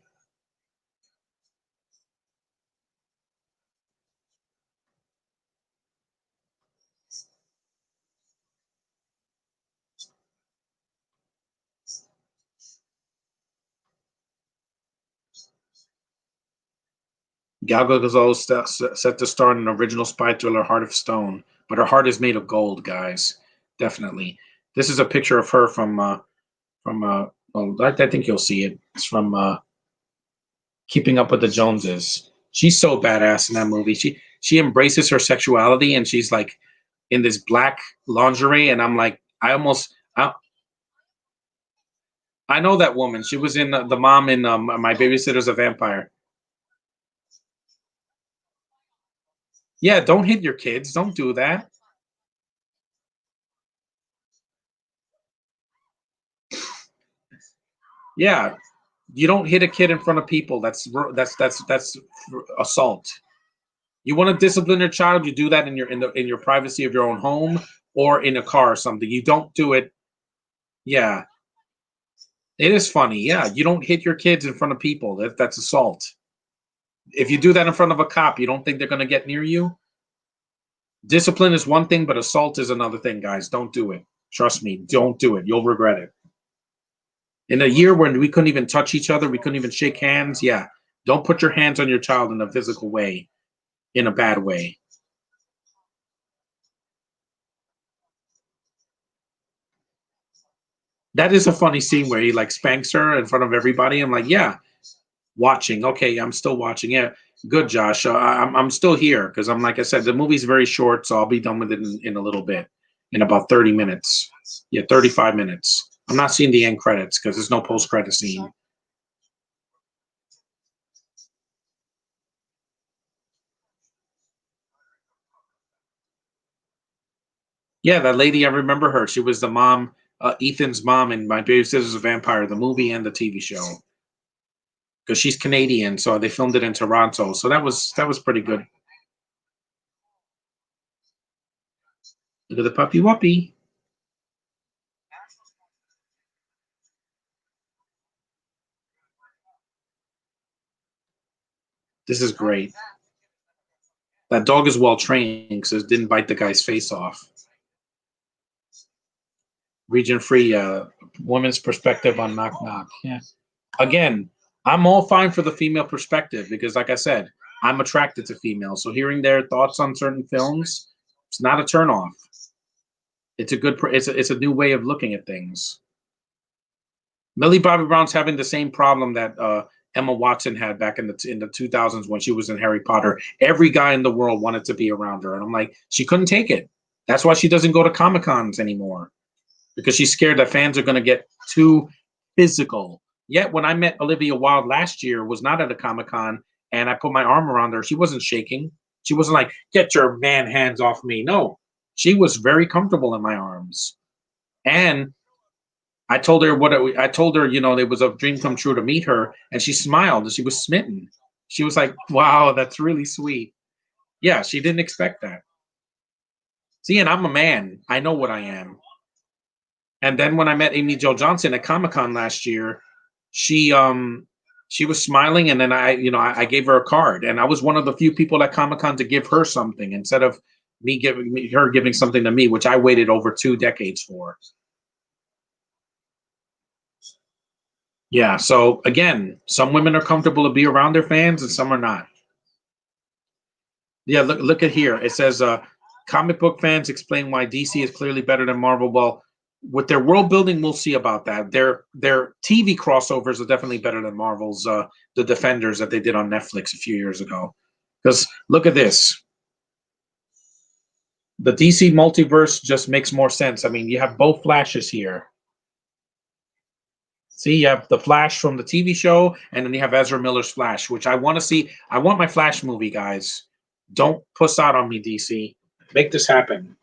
Gal Gadot set to star in an original spy thriller, Heart of Stone, but her heart is made of gold, guys. Definitely. This is a picture of her from. Well, I think you'll see it. It's from Keeping Up with the Joneses. She's so badass in that movie. She embraces her sexuality, and she's like in this black lingerie, and I'm like, I know that woman. She was in the mom in My Babysitter's a Vampire. Yeah, don't hit your kids. Don't do that. Yeah, you don't hit a kid in front of people. That's assault. You want to discipline your child, you do that in your privacy of your own home or in a car or something. You don't do it. Yeah, it is funny. Yeah, you don't hit your kids in front of people. That's assault. If you do that in front of a cop, you don't think they're going to get near you? Discipline is one thing, but assault is another thing, guys. Don't do it. Trust me, don't do it. You'll regret it. In a year when we couldn't even touch each other, we couldn't even shake hands. Yeah, don't put your hands on your child in a physical way, in a bad way. That is a funny scene where he like spanks her in front of everybody. I'm like, yeah, watching. Okay, I'm still watching. Yeah, good, Josh. I'm still here because I'm like I said, the movie's very short, so I'll be done with it in a little bit, in about 30 minutes. Yeah, 35 minutes. I'm not seeing the end credits because there's no post credit scene. Yeah, that lady, I remember her. She was the mom, Ethan's mom in My Babysitter's a Vampire, the movie and the TV show. Because she's Canadian, so they filmed it in Toronto. So that was pretty good. Look at the puppy wuppy. This is great. That dog is well trained because it didn't bite the guy's face off. Region free, woman's perspective on knock knock. Yeah. Again, I'm all fine for the female perspective because, like I said, I'm attracted to females. So hearing their thoughts on certain films, it's not a turnoff. It's a good. It's a new way of looking at things. Millie Bobby Brown's having the same problem that Emma Watson had back in the 2000s when she was in Harry Potter. Every guy in the world wanted to be around her, and I'm like, she couldn't take it. That's why she doesn't go to Comic Cons anymore because she's scared that fans are going to get too physical. Yet when I met Olivia Wilde last year, was not at a Comic Con, and I put my arm around her. She wasn't shaking. She wasn't like, "Get your man hands off me." No, she was very comfortable in my arms, and I told her, it was a dream come true to meet her, and she smiled and she was smitten. She was like, "Wow, that's really sweet." Yeah, she didn't expect that. See, and I'm a man. I know what I am. And then when I met Amy Jo Johnson at Comic Con last year, she she was smiling, and then I gave her a card, and I was one of the few people at Comic Con to give her something instead of her giving something to me, which I waited over 2 decades for. Yeah. So again, some women are comfortable to be around their fans, and some are not. Yeah. Look at here. It says, comic book fans explain why DC is clearly better than Marvel. Well, with their world building, we'll see about that. Their TV crossovers are definitely better than Marvel's the Defenders that they did on Netflix a few years ago. Because look at this. The DC multiverse just makes more sense. I mean, you have both Flashes here. See, you have the Flash from the TV show, and then you have Ezra Miller's Flash, which I want to see. I want my Flash movie, guys. Don't puss out on me, DC. Make this happen.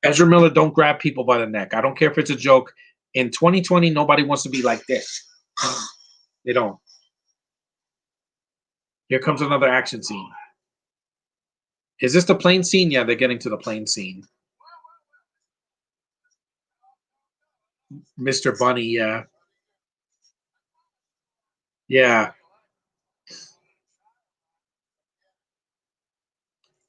Ezra Miller don't grab people by the neck. I don't care if it's a joke. In 2020, nobody wants to be like this. They don't. Here comes another action scene. Is this the plane scene? Yeah, they're getting to the plane scene. Mr. Bunny, yeah. Yeah.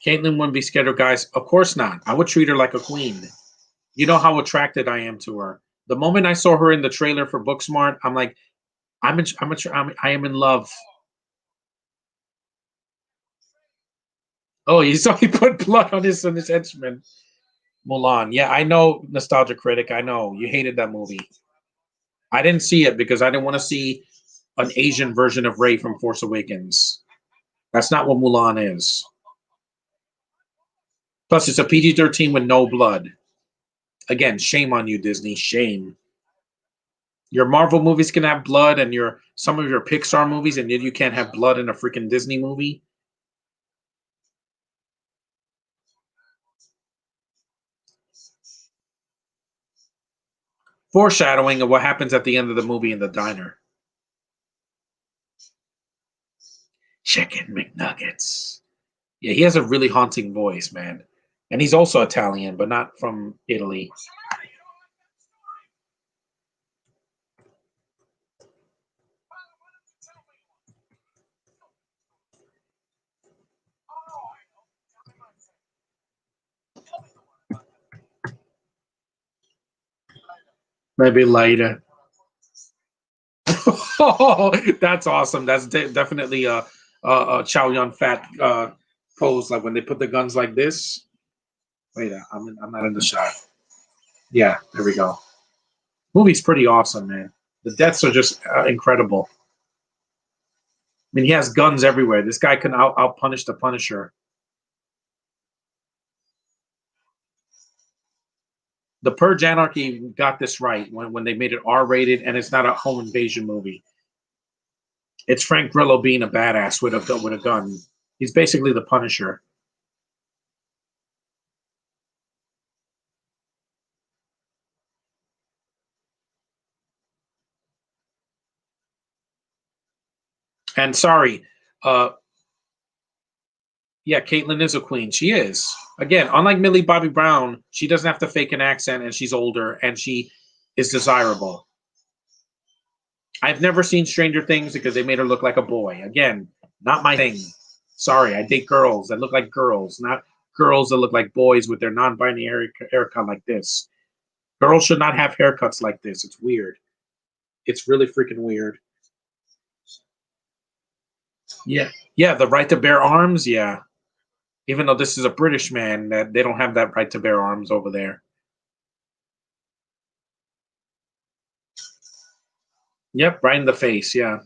Caitlyn wouldn't be scared of guys. Of course not. I would treat her like a queen. You know how attracted I am to her. The moment I saw her in the trailer for Booksmart, I'm like, I am in love. Oh, you saw he put blood on his henchman. Mulan. Yeah, I know, nostalgia critic. I know you hated that movie. I didn't see it because I didn't want to see an Asian version of Rey from Force Awakens. That's not what Mulan is. Plus, it's a PG-13 with no blood. Again, shame on you, Disney. Shame. Your Marvel movies can have blood, and your some of your Pixar movies, and yet you can't have blood in a freaking Disney movie. Foreshadowing of what happens at the end of the movie in the diner. Chicken McNuggets. Yeah, he has a really haunting voice, man. And he's also Italian, but not from Italy. Maybe later. Oh, that's awesome. That's definitely a Chow Yun Fat pose, like when they put the guns like this. Wait, I'm not in the shot. Yeah, there we go. Movie's pretty awesome, man. The deaths are just incredible. I mean, he has guns everywhere. This guy can out punish the Punisher. The Purge Anarchy got this right when they made it R rated, and it's not a home invasion movie. It's Frank Grillo being a badass with a gun. He's basically the Punisher. And sorry, uh, yeah, Caitlyn is a queen. She is. Again, unlike Millie Bobby Brown, she doesn't have to fake an accent, and she's older, and she is desirable. I've never seen Stranger Things because they made her look like a boy. Again, not my thing. Sorry, I date girls that look like girls, not girls that look like boys with their non-binary haircut like this. Girls should not have haircuts like this. It's weird. It's really freaking weird. Yeah, yeah, the right to bear arms. Yeah, even though this is a British man, that they don't have that right to bear arms over there. Yep, right in the face. Yeah.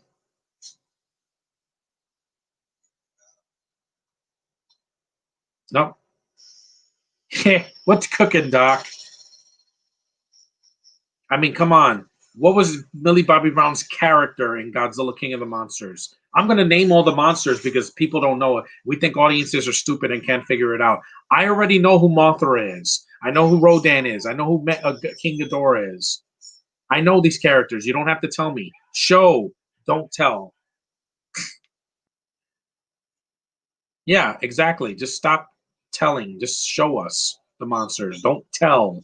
Nope. What's cooking, Doc? I mean, come on. What was Millie Bobby Brown's character in Godzilla King of the Monsters? I'm going to name all the monsters because people don't know it. We think audiences are stupid and can't figure it out. I already know who Mothra is. I know who Rodan is. I know who King Ghidorah is. I know these characters. You don't have to tell me. Show, don't tell. Yeah, exactly. Just stop telling. Just show us the monsters. Don't tell.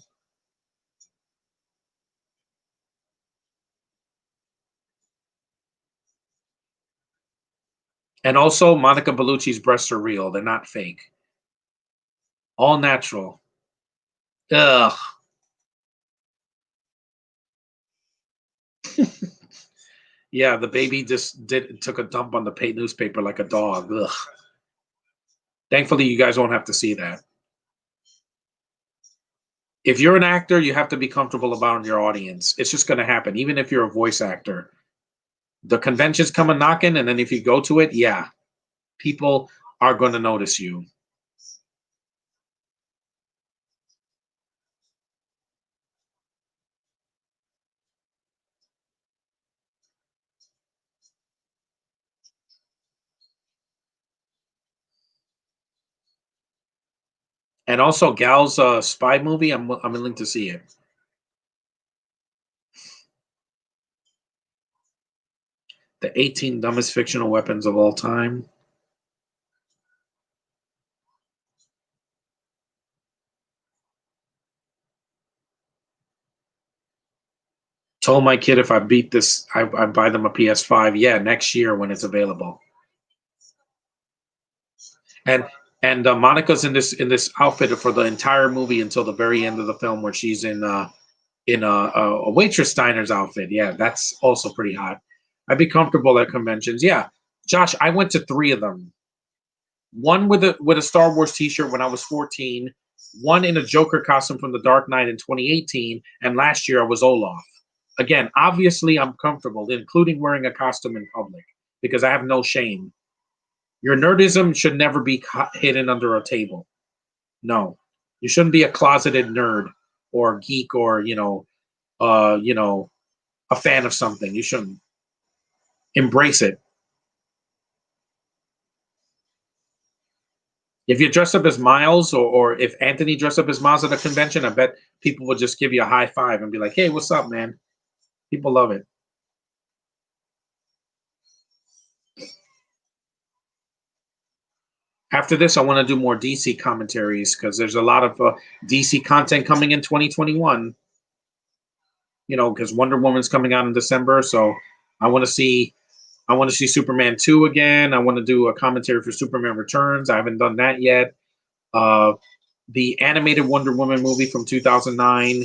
And also, Monica Bellucci's breasts are real. They're not fake. All natural. Ugh. Yeah, the baby just did took a dump on the paid newspaper like a dog. Ugh. Thankfully, you guys won't have to see that. If you're an actor, you have to be comfortable about your audience. It's just going to happen, even if you're a voice actor. The conventions come a knocking, and then if you go to it, yeah, people are going to notice you. And also, Gal's spy movie, I'm willing to see it. The 18 dumbest fictional weapons of all time. Told my kid if I beat this, I buy them a PS5. Yeah, next year when it's available. And Monica's in this outfit for the entire movie until the very end of the film, where she's in a waitress diner's outfit. Yeah, that's also pretty hot. I'd be comfortable at conventions. Yeah, Josh, I went to three of them. One with a Star Wars T-shirt when I was 14. One in a Joker costume from The Dark Knight in 2018, and last year I was Olaf. Again, obviously I'm comfortable, including wearing a costume in public because I have no shame. Your nerdism should never be hidden under a table. No, you shouldn't be a closeted nerd or geek or a fan of something. You shouldn't. Embrace it. If you dress up as Miles, or if Anthony dressed up as Miles at a convention, I bet people would just give you a high five and be like, "Hey, what's up, man?" People love it. After this, I want to do more DC commentaries because there's a lot of DC content coming in 2021. Because Wonder Woman's coming out in December, so I want to see Superman 2 again. I want to do a commentary for Superman Returns. I haven't done that yet. The animated Wonder Woman movie from 2009.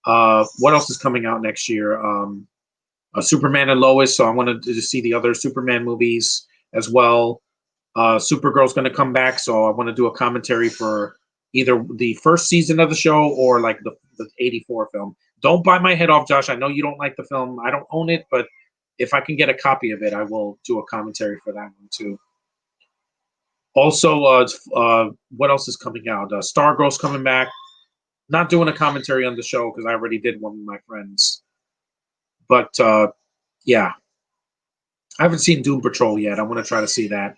What else is coming out next year? Superman and Lois. So I wanted to see the other Superman movies as well. Supergirl's going to come back, so I want to do a commentary for either the first season of the show or like the 84 film. Don't buy my head off, Josh. I know you don't like the film. I don't own it, but if I can get a copy of it, I will do a commentary for that one too. Also, what else is coming out? Stargirl's coming back. Not doing a commentary on the show because I already did one with my friends. But yeah, I haven't seen Doom Patrol yet. I want to try to see that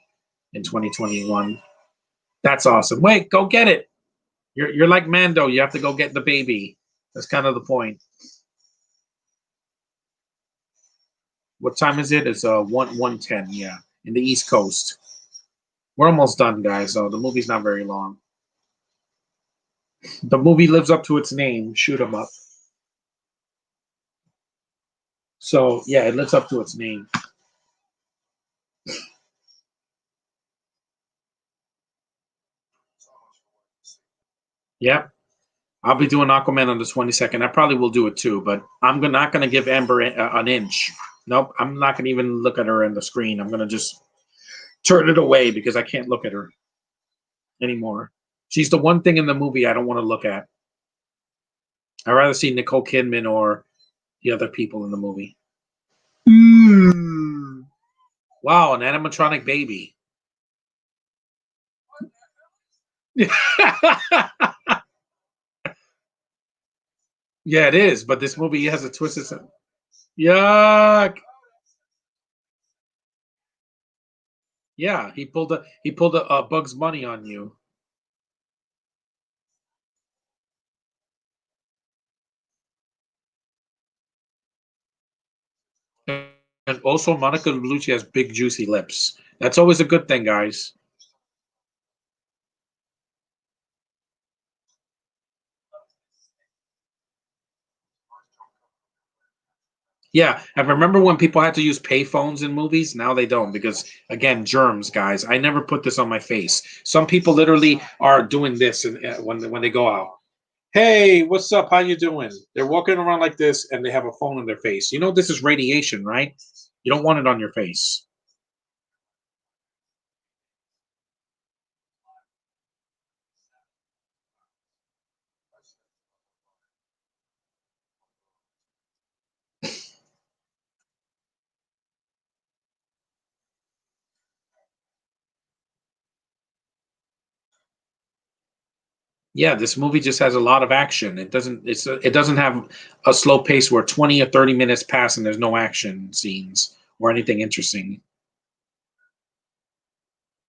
in 2021. That's awesome. Wait, go get it. You're like Mando. You have to go get the baby. That's kind of the point. What time is it? It's 1:10. Yeah, in the East Coast. We're almost done, guys. So the movie's not very long. The movie lives up to its name. Shoot 'em up. So yeah, it lives up to its name. Yep. I'll be doing Aquaman on the 22nd. I probably will do it too, but I'm not going to give Amber an inch. Nope. I'm not going to even look at her in the screen. I'm going to just turn it away because I can't look at her anymore. She's the one thing in the movie I don't want to look at. I'd rather see Nicole Kidman or the other people in the movie. Mm. Wow, an animatronic baby. Yeah, it is, but this movie has a twist. Yuck. Yeah, he pulled a Bugs Bunny on you. And also, Monica Bellucci has big, juicy lips. That's always a good thing, guys. Yeah, and remember when people had to use payphones in movies? Now they don't because, again, germs, guys. I never put this on my face. Some people literally are doing this when they go out. Hey, what's up? How you doing? They're walking around like this, and they have a phone in their face. You know this is radiation, right? You don't want it on your face. Yeah, this movie just has a lot of action. It doesn't have a slow pace where 20 or 30 minutes pass and there's no action scenes or anything interesting.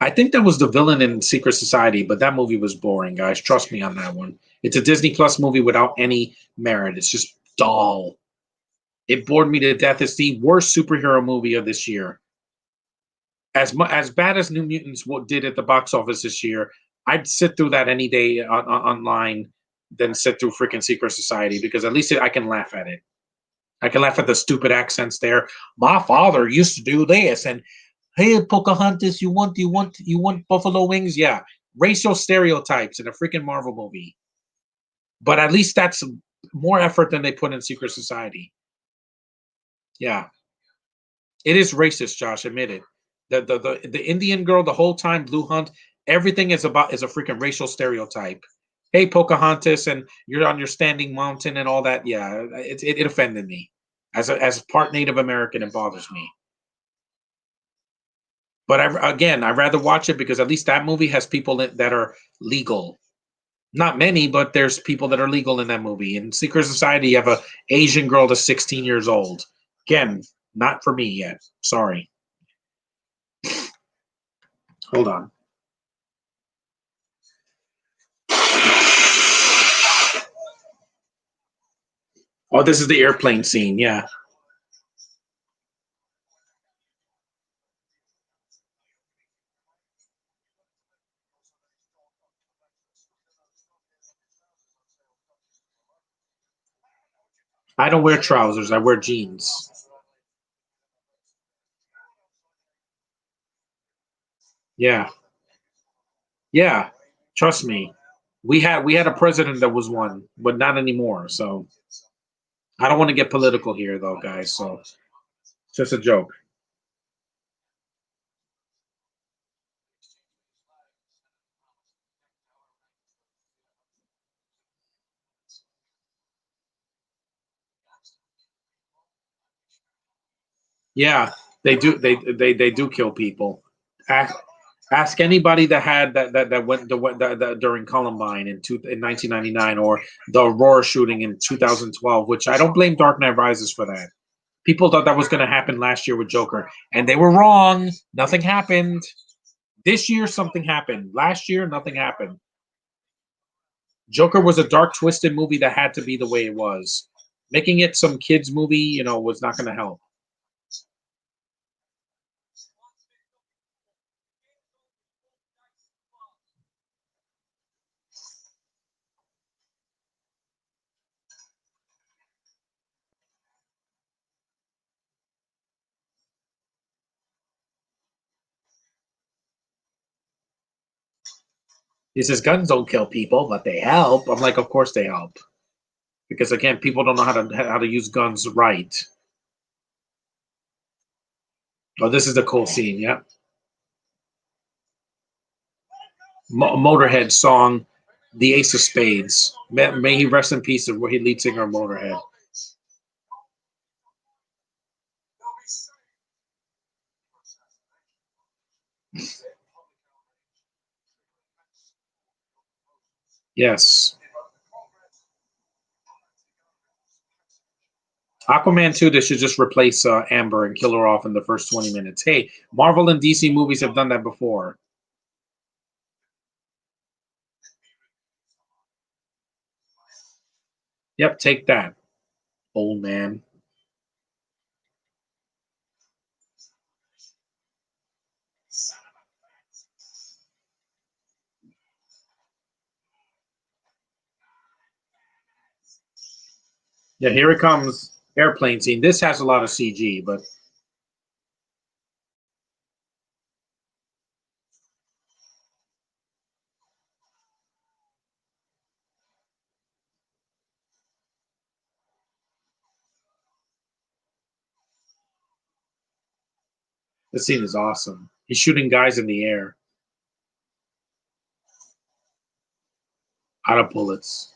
I think that was the villain in Secret Society, but that movie was boring, guys. Trust me on that one. It's a Disney Plus movie without any merit. It's just dull. It bored me to death. It's the worst superhero movie of this year. As bad as New Mutants did at the box office this year, I'd sit through that any day online than sit through freaking Secret Society because at least I can laugh at it. I can laugh at the stupid accents there. My father used to do this, and hey, Pocahontas, you want buffalo wings? Yeah, racial stereotypes in a freaking Marvel movie. But at least that's more effort than they put in Secret Society. Yeah, it is racist, Josh. Admit it. The Indian girl the whole time, Blue Hunt, everything is a freaking racial stereotype. Hey, Pocahontas, and you're on your standing mountain and all that. Yeah, it offended me. As part Native American, it bothers me. But again, I'd rather watch it because at least that movie has people that are legal. Not many, but there's people that are legal in that movie. In Secret Society, you have a Asian girl that's 16 years old. Again, not for me yet. Sorry. Hold on. Oh, this is the airplane scene. Yeah. I don't wear trousers. I wear jeans. Yeah. Yeah. Trust me. We had a president that was one, but not anymore. So I don't want to get political here though, guys. So it's just a joke. Yeah, they do. They do kill people. Ask, ask anybody that had that went that during Columbine in 1999 or the Aurora shooting in 2012, which I don't blame Dark Knight Rises for that. People thought that was going to happen last year with Joker, and they were wrong. Nothing happened. This year, something happened. Last year, nothing happened. Joker was a dark, twisted movie that had to be the way it was. Making it some kids movie, was not going to help. He says guns don't kill people, but they help. I'm like, of course they help, because again, people don't know how to use guns right. Oh, this is the cool scene. Yeah, Motorhead song, "The Ace of Spades." May he rest in peace. Where he lead singer of Motorhead. Yes. Aquaman 2, they should just replace Amber and kill her off in the first 20 minutes. Hey, Marvel and DC movies have done that before. Yep, take that, old man. Yeah, here it comes. Airplane scene. This has a lot of CG, but this scene is awesome. He's shooting guys in the air out of bullets.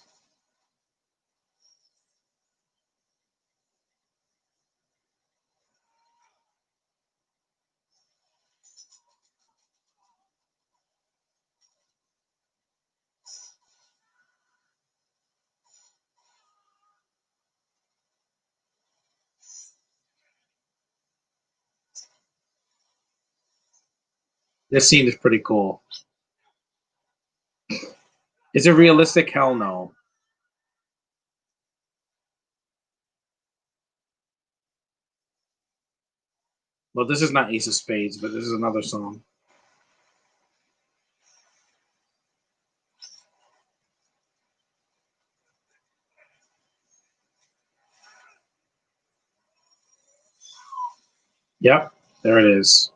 This scene is pretty cool. Is it realistic? Hell no. Well, this is not Ace of Spades, but this is another song. Yep, there it is.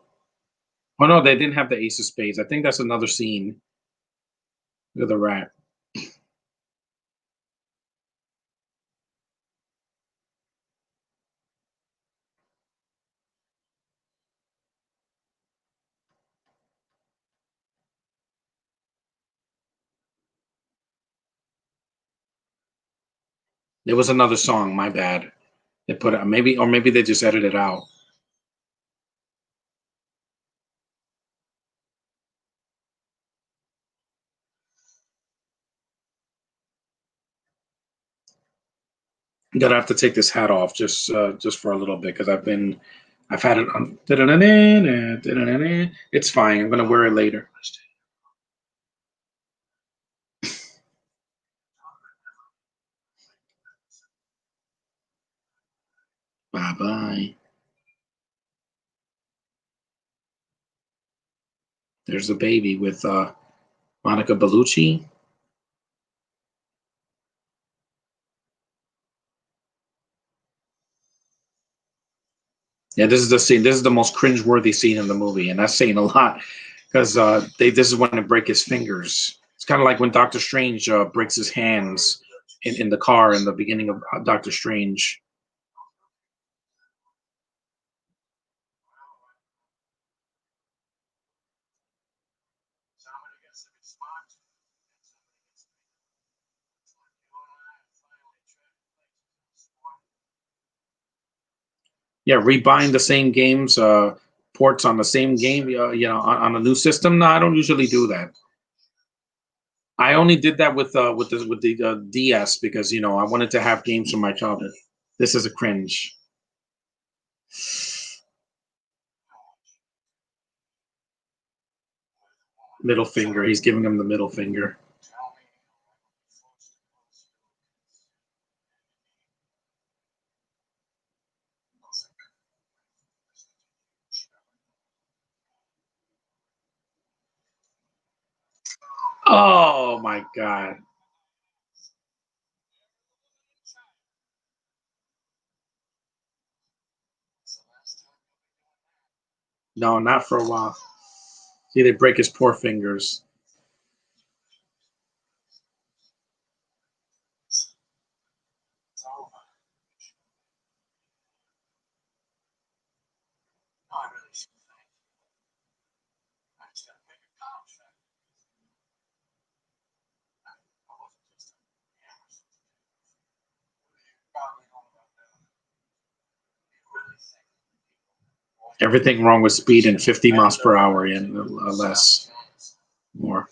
Oh no, they didn't have the Ace of Spades. I think that's another scene. Look at the rat. It was another song. My bad. They put it maybe, or maybe they just edited it out. I'm gonna have to take this hat off just for a little bit because I've had it on. It's fine. I'm gonna wear it later. Bye bye. There's the baby with Monica Bellucci. Yeah, this is the scene. This is the most cringe-worthy scene in the movie, and that's saying a lot because this is when they break his fingers. It's kind of like when Doctor Strange breaks his hands in the car in the beginning of Doctor Strange. Yeah, rebuying the same games, ports on the same game, on a new system. No, I don't usually do that. I only did that with the DS because I wanted to have games from my childhood. This is a cringe. Middle finger. He's giving him the middle finger. Oh my god. No, not for a while. See, they break his poor fingers. Everything wrong with speed and 50 miles per hour and less, more.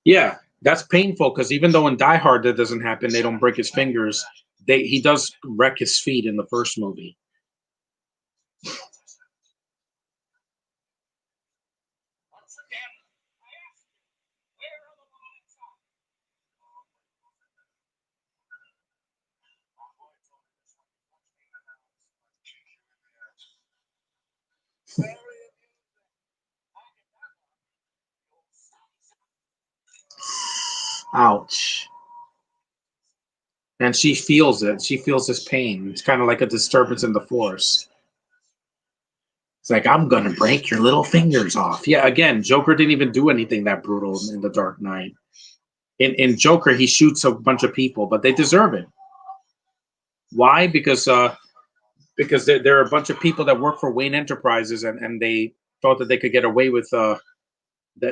Yeah, that's painful because even though in Die Hard that doesn't happen, they don't break his fingers. He does wreck his feet in the first movie. Ouch. And she feels it. She feels his pain. It's kind of like a disturbance in the force. It's like, I'm going to break your little fingers off. Yeah, again, Joker didn't even do anything that brutal in The Dark Knight. In Joker, he shoots a bunch of people, but they deserve it. Why? Because there are a bunch of people that work for Wayne Enterprises, and they thought that they could get away with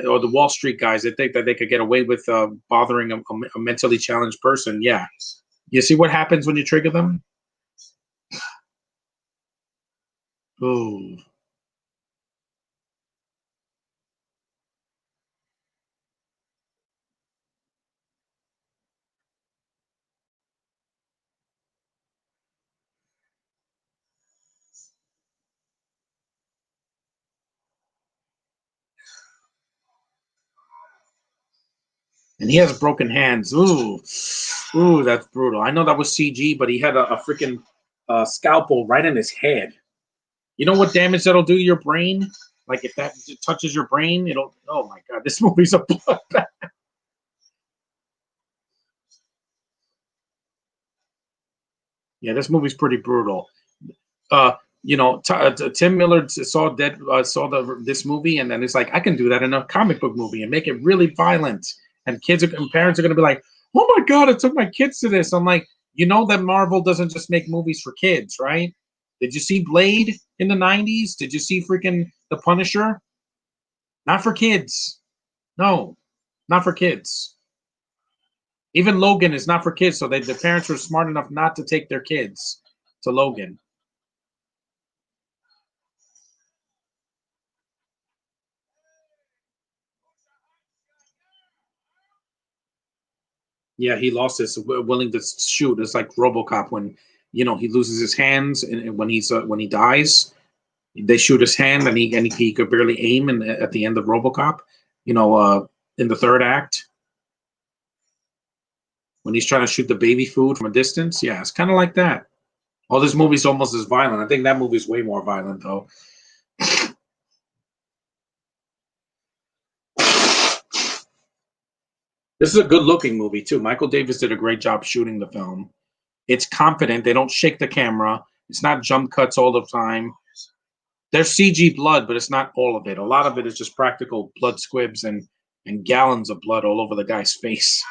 or the Wall Street guys. They think that they could get away with bothering a mentally challenged person. Yeah, you see what happens when you trigger them. Ooh. And he has broken hands. Ooh, ooh, that's brutal. I know that was CG, but he had a freaking scalpel right in his head. You know what damage that'll do to your brain? Like if that touches your brain, it'll. Oh my god, this movie's a bloodbath. Yeah, this movie's pretty brutal. Uh, Tim Miller saw this movie, and then it's like I can do that in a comic book movie and make it really violent, and parents are gonna be like, "Oh my god, I took my kids to this." I'm like, that Marvel doesn't just make movies for kids, right? Did you see Blade in the '90s? Did you see freaking The Punisher? Not for kids. No, not for kids. Even Logan is not for kids, so the parents were smart enough not to take their kids to Logan. Yeah, he lost his willing to shoot. It's like RoboCop when he loses his hands and when he dies, they shoot his hand and he could barely aim. And at the end of RoboCop, in the third act when he's trying to shoot the baby food from a distance, yeah, it's kind of like that. Oh, this movie's almost as violent. I think that movie's way more violent though. This is a good-looking movie too. Michael Davis did a great job shooting the film. It's confident. They don't shake the camera. It's not jump cuts all the time. There's CG blood, but it's not all of it. A lot of it is just practical blood squibs and gallons of blood all over the guy's face.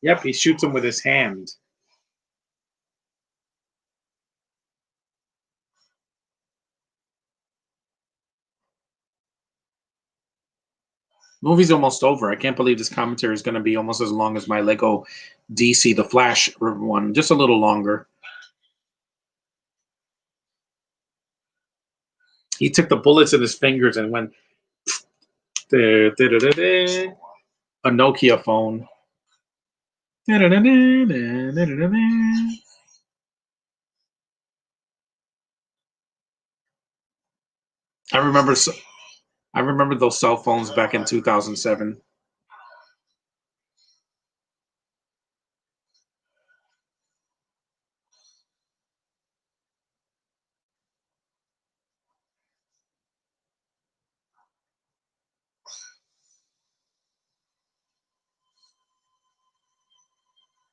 Yep, he shoots him with his hand. Movie's almost over. I can't believe this commentary is going to be almost as long as my Lego DC The Flash one, just a little longer. He took the bullets in his fingers and went a Nokia phone. I remember those cell phones back in 2007.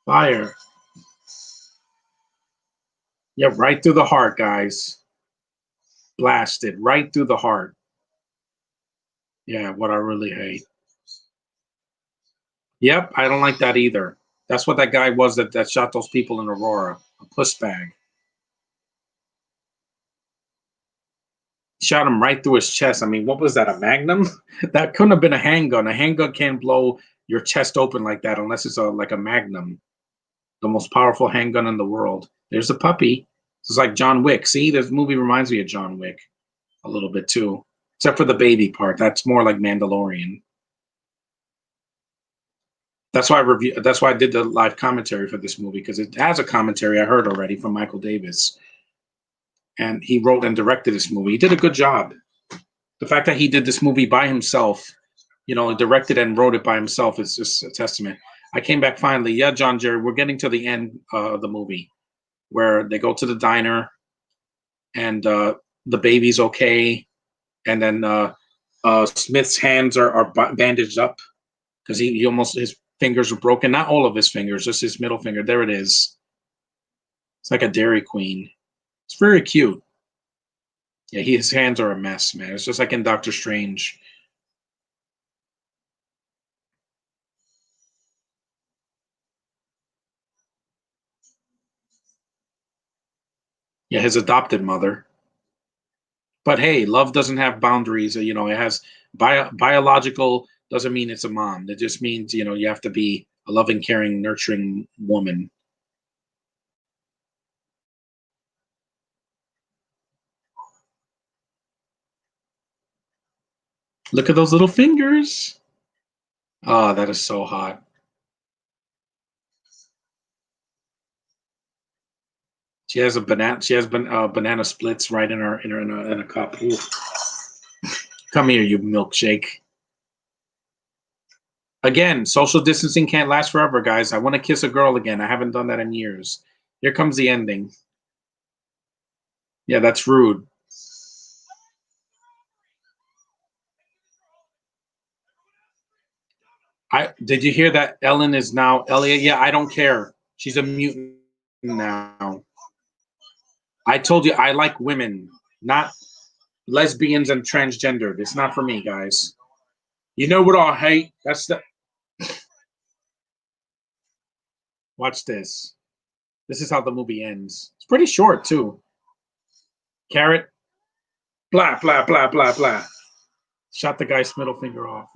Fire. Yeah, right through the heart, guys. Blasted right through the heart. Yeah, what I really hate. Yep, I don't like that either. That's what that guy was that shot those people in Aurora. A puss bag. Shot him right through his chest. I mean, what was that? A Magnum? That couldn't have been a handgun. A handgun can't blow your chest open like that unless it's like a Magnum, the most powerful handgun in the world. There's a puppy. It's like John Wick. See, this movie reminds me of John Wick a little bit too, except for the baby part. That's more like Mandalorian. That's why I did the live commentary for this movie because it has a commentary I heard already from Michael Davis, and he wrote and directed this movie. He did a good job. The fact that he did this movie by himself, directed and wrote it by himself is just a testament. I came back finally. Yeah, John Jerry, we're getting to the end of the movie where they go to the diner and the baby's okay, and then Smith's hands are bandaged up because he almost his fingers were broken. Not all of his fingers, just his middle finger. There it is. It's like a Dairy Queen. It's very cute. Yeah, his hands are a mess, man. It's just like in Doctor Strange. Yeah, his adopted mother. But hey, love doesn't have boundaries. It has biological doesn't mean it's a mom. It just means, you have to be a loving, caring, nurturing woman. Look at those little fingers. Oh, that is so hot. She has a banana. She has banana splits right in a cup. Ooh. Come here, you milkshake. Again, social distancing can't last forever, guys. I want to kiss a girl again. I haven't done that in years. Here comes the ending. Yeah, that's rude. Did you hear that Ellen is now Elliot? Yeah, I don't care. She's a mutant now. I told you I like women, not lesbians and transgendered. It's not for me, guys. You know what I hate? That's the Watch this. This is how the movie ends. It's pretty short too. Carrot, blah blah blah blah blah. Shot the guy's middle finger off.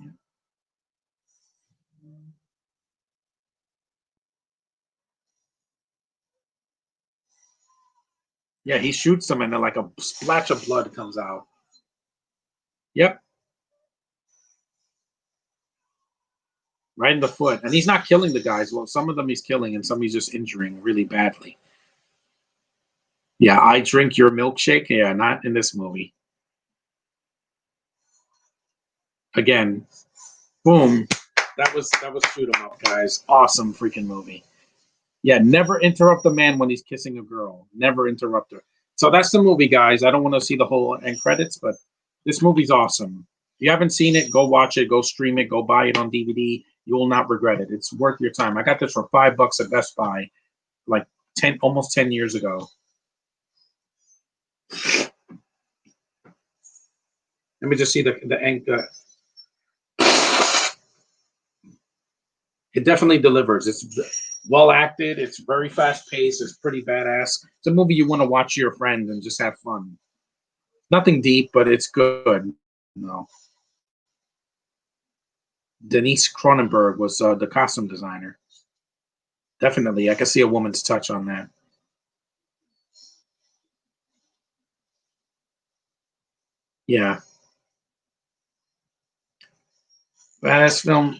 Yeah, he shoots him and then like a splash of blood comes out. Yep, right in the foot. And he's not killing the guys. Well, some of them he's killing and some he's just injuring really badly. Yeah, I drink your milkshake. Yeah, not in this movie. Again, boom. That was shoot 'em up, guys. Awesome freaking movie. Yeah, never interrupt the man when he's kissing a girl. Never interrupt her. So that's the movie, guys. I don't want to see the whole end credits, but this movie's awesome. If you haven't seen it, go watch it, go stream it, go buy it on DVD. You will not regret it. It's worth your time. I got this for $5 at Best Buy, like almost 10 years ago. Let me just see the end. It definitely delivers. It's well acted. It's very fast paced. It's pretty badass. It's a movie you want to watch your friends and just have fun. Nothing deep, but it's good. No. Denise Cronenberg was the costume designer. Definitely, I can see a woman's touch on that. Yeah. Badass film.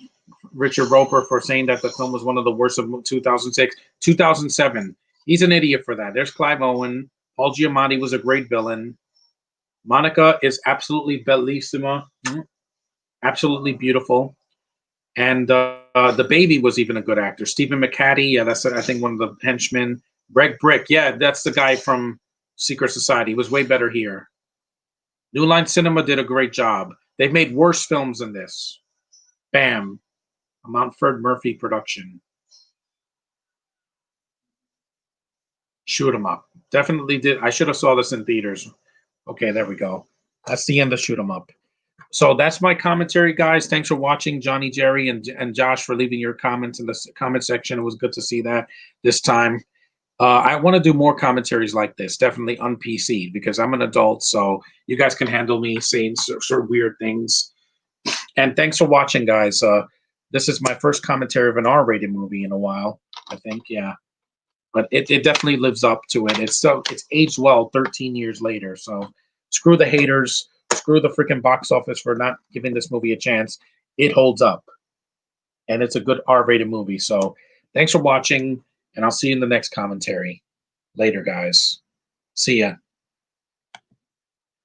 Richard Roper for saying that the film was one of the worst of 2006. 2007. He's an idiot for that. There's Clive Owen. Paul Giamatti was a great villain. Monica is absolutely bellissima. Absolutely beautiful. And the baby was even a good actor. Stephen McHattie, yeah, that's I think one of the henchmen. Greg Brick, yeah, that's the guy from Secret Society. He was way better here. New Line Cinema did a great job. They've made worse films than this. Bam, a Montford Murphy production. Shoot 'em up. Definitely did. I should have saw this in theaters. Okay, there we go. That's the end of Shoot 'em up. So that's my commentary, guys. Thanks for watching, Johnny, Jerry, and Josh, for leaving your comments in the comment section. It was good to see that this time. I want to do more commentaries like this, definitely on PC, because I'm an adult, so you guys can handle me saying sort of weird things. And thanks for watching, guys. This is my first commentary of an R-rated movie in a while, I think. Yeah, but it definitely lives up to it. It's aged well 13 years later. So screw the haters. Screw the freaking box office for not giving this movie a chance. It holds up. And it's a good R-rated movie. So thanks for watching, and I'll see you in the next commentary. Later, guys. See ya.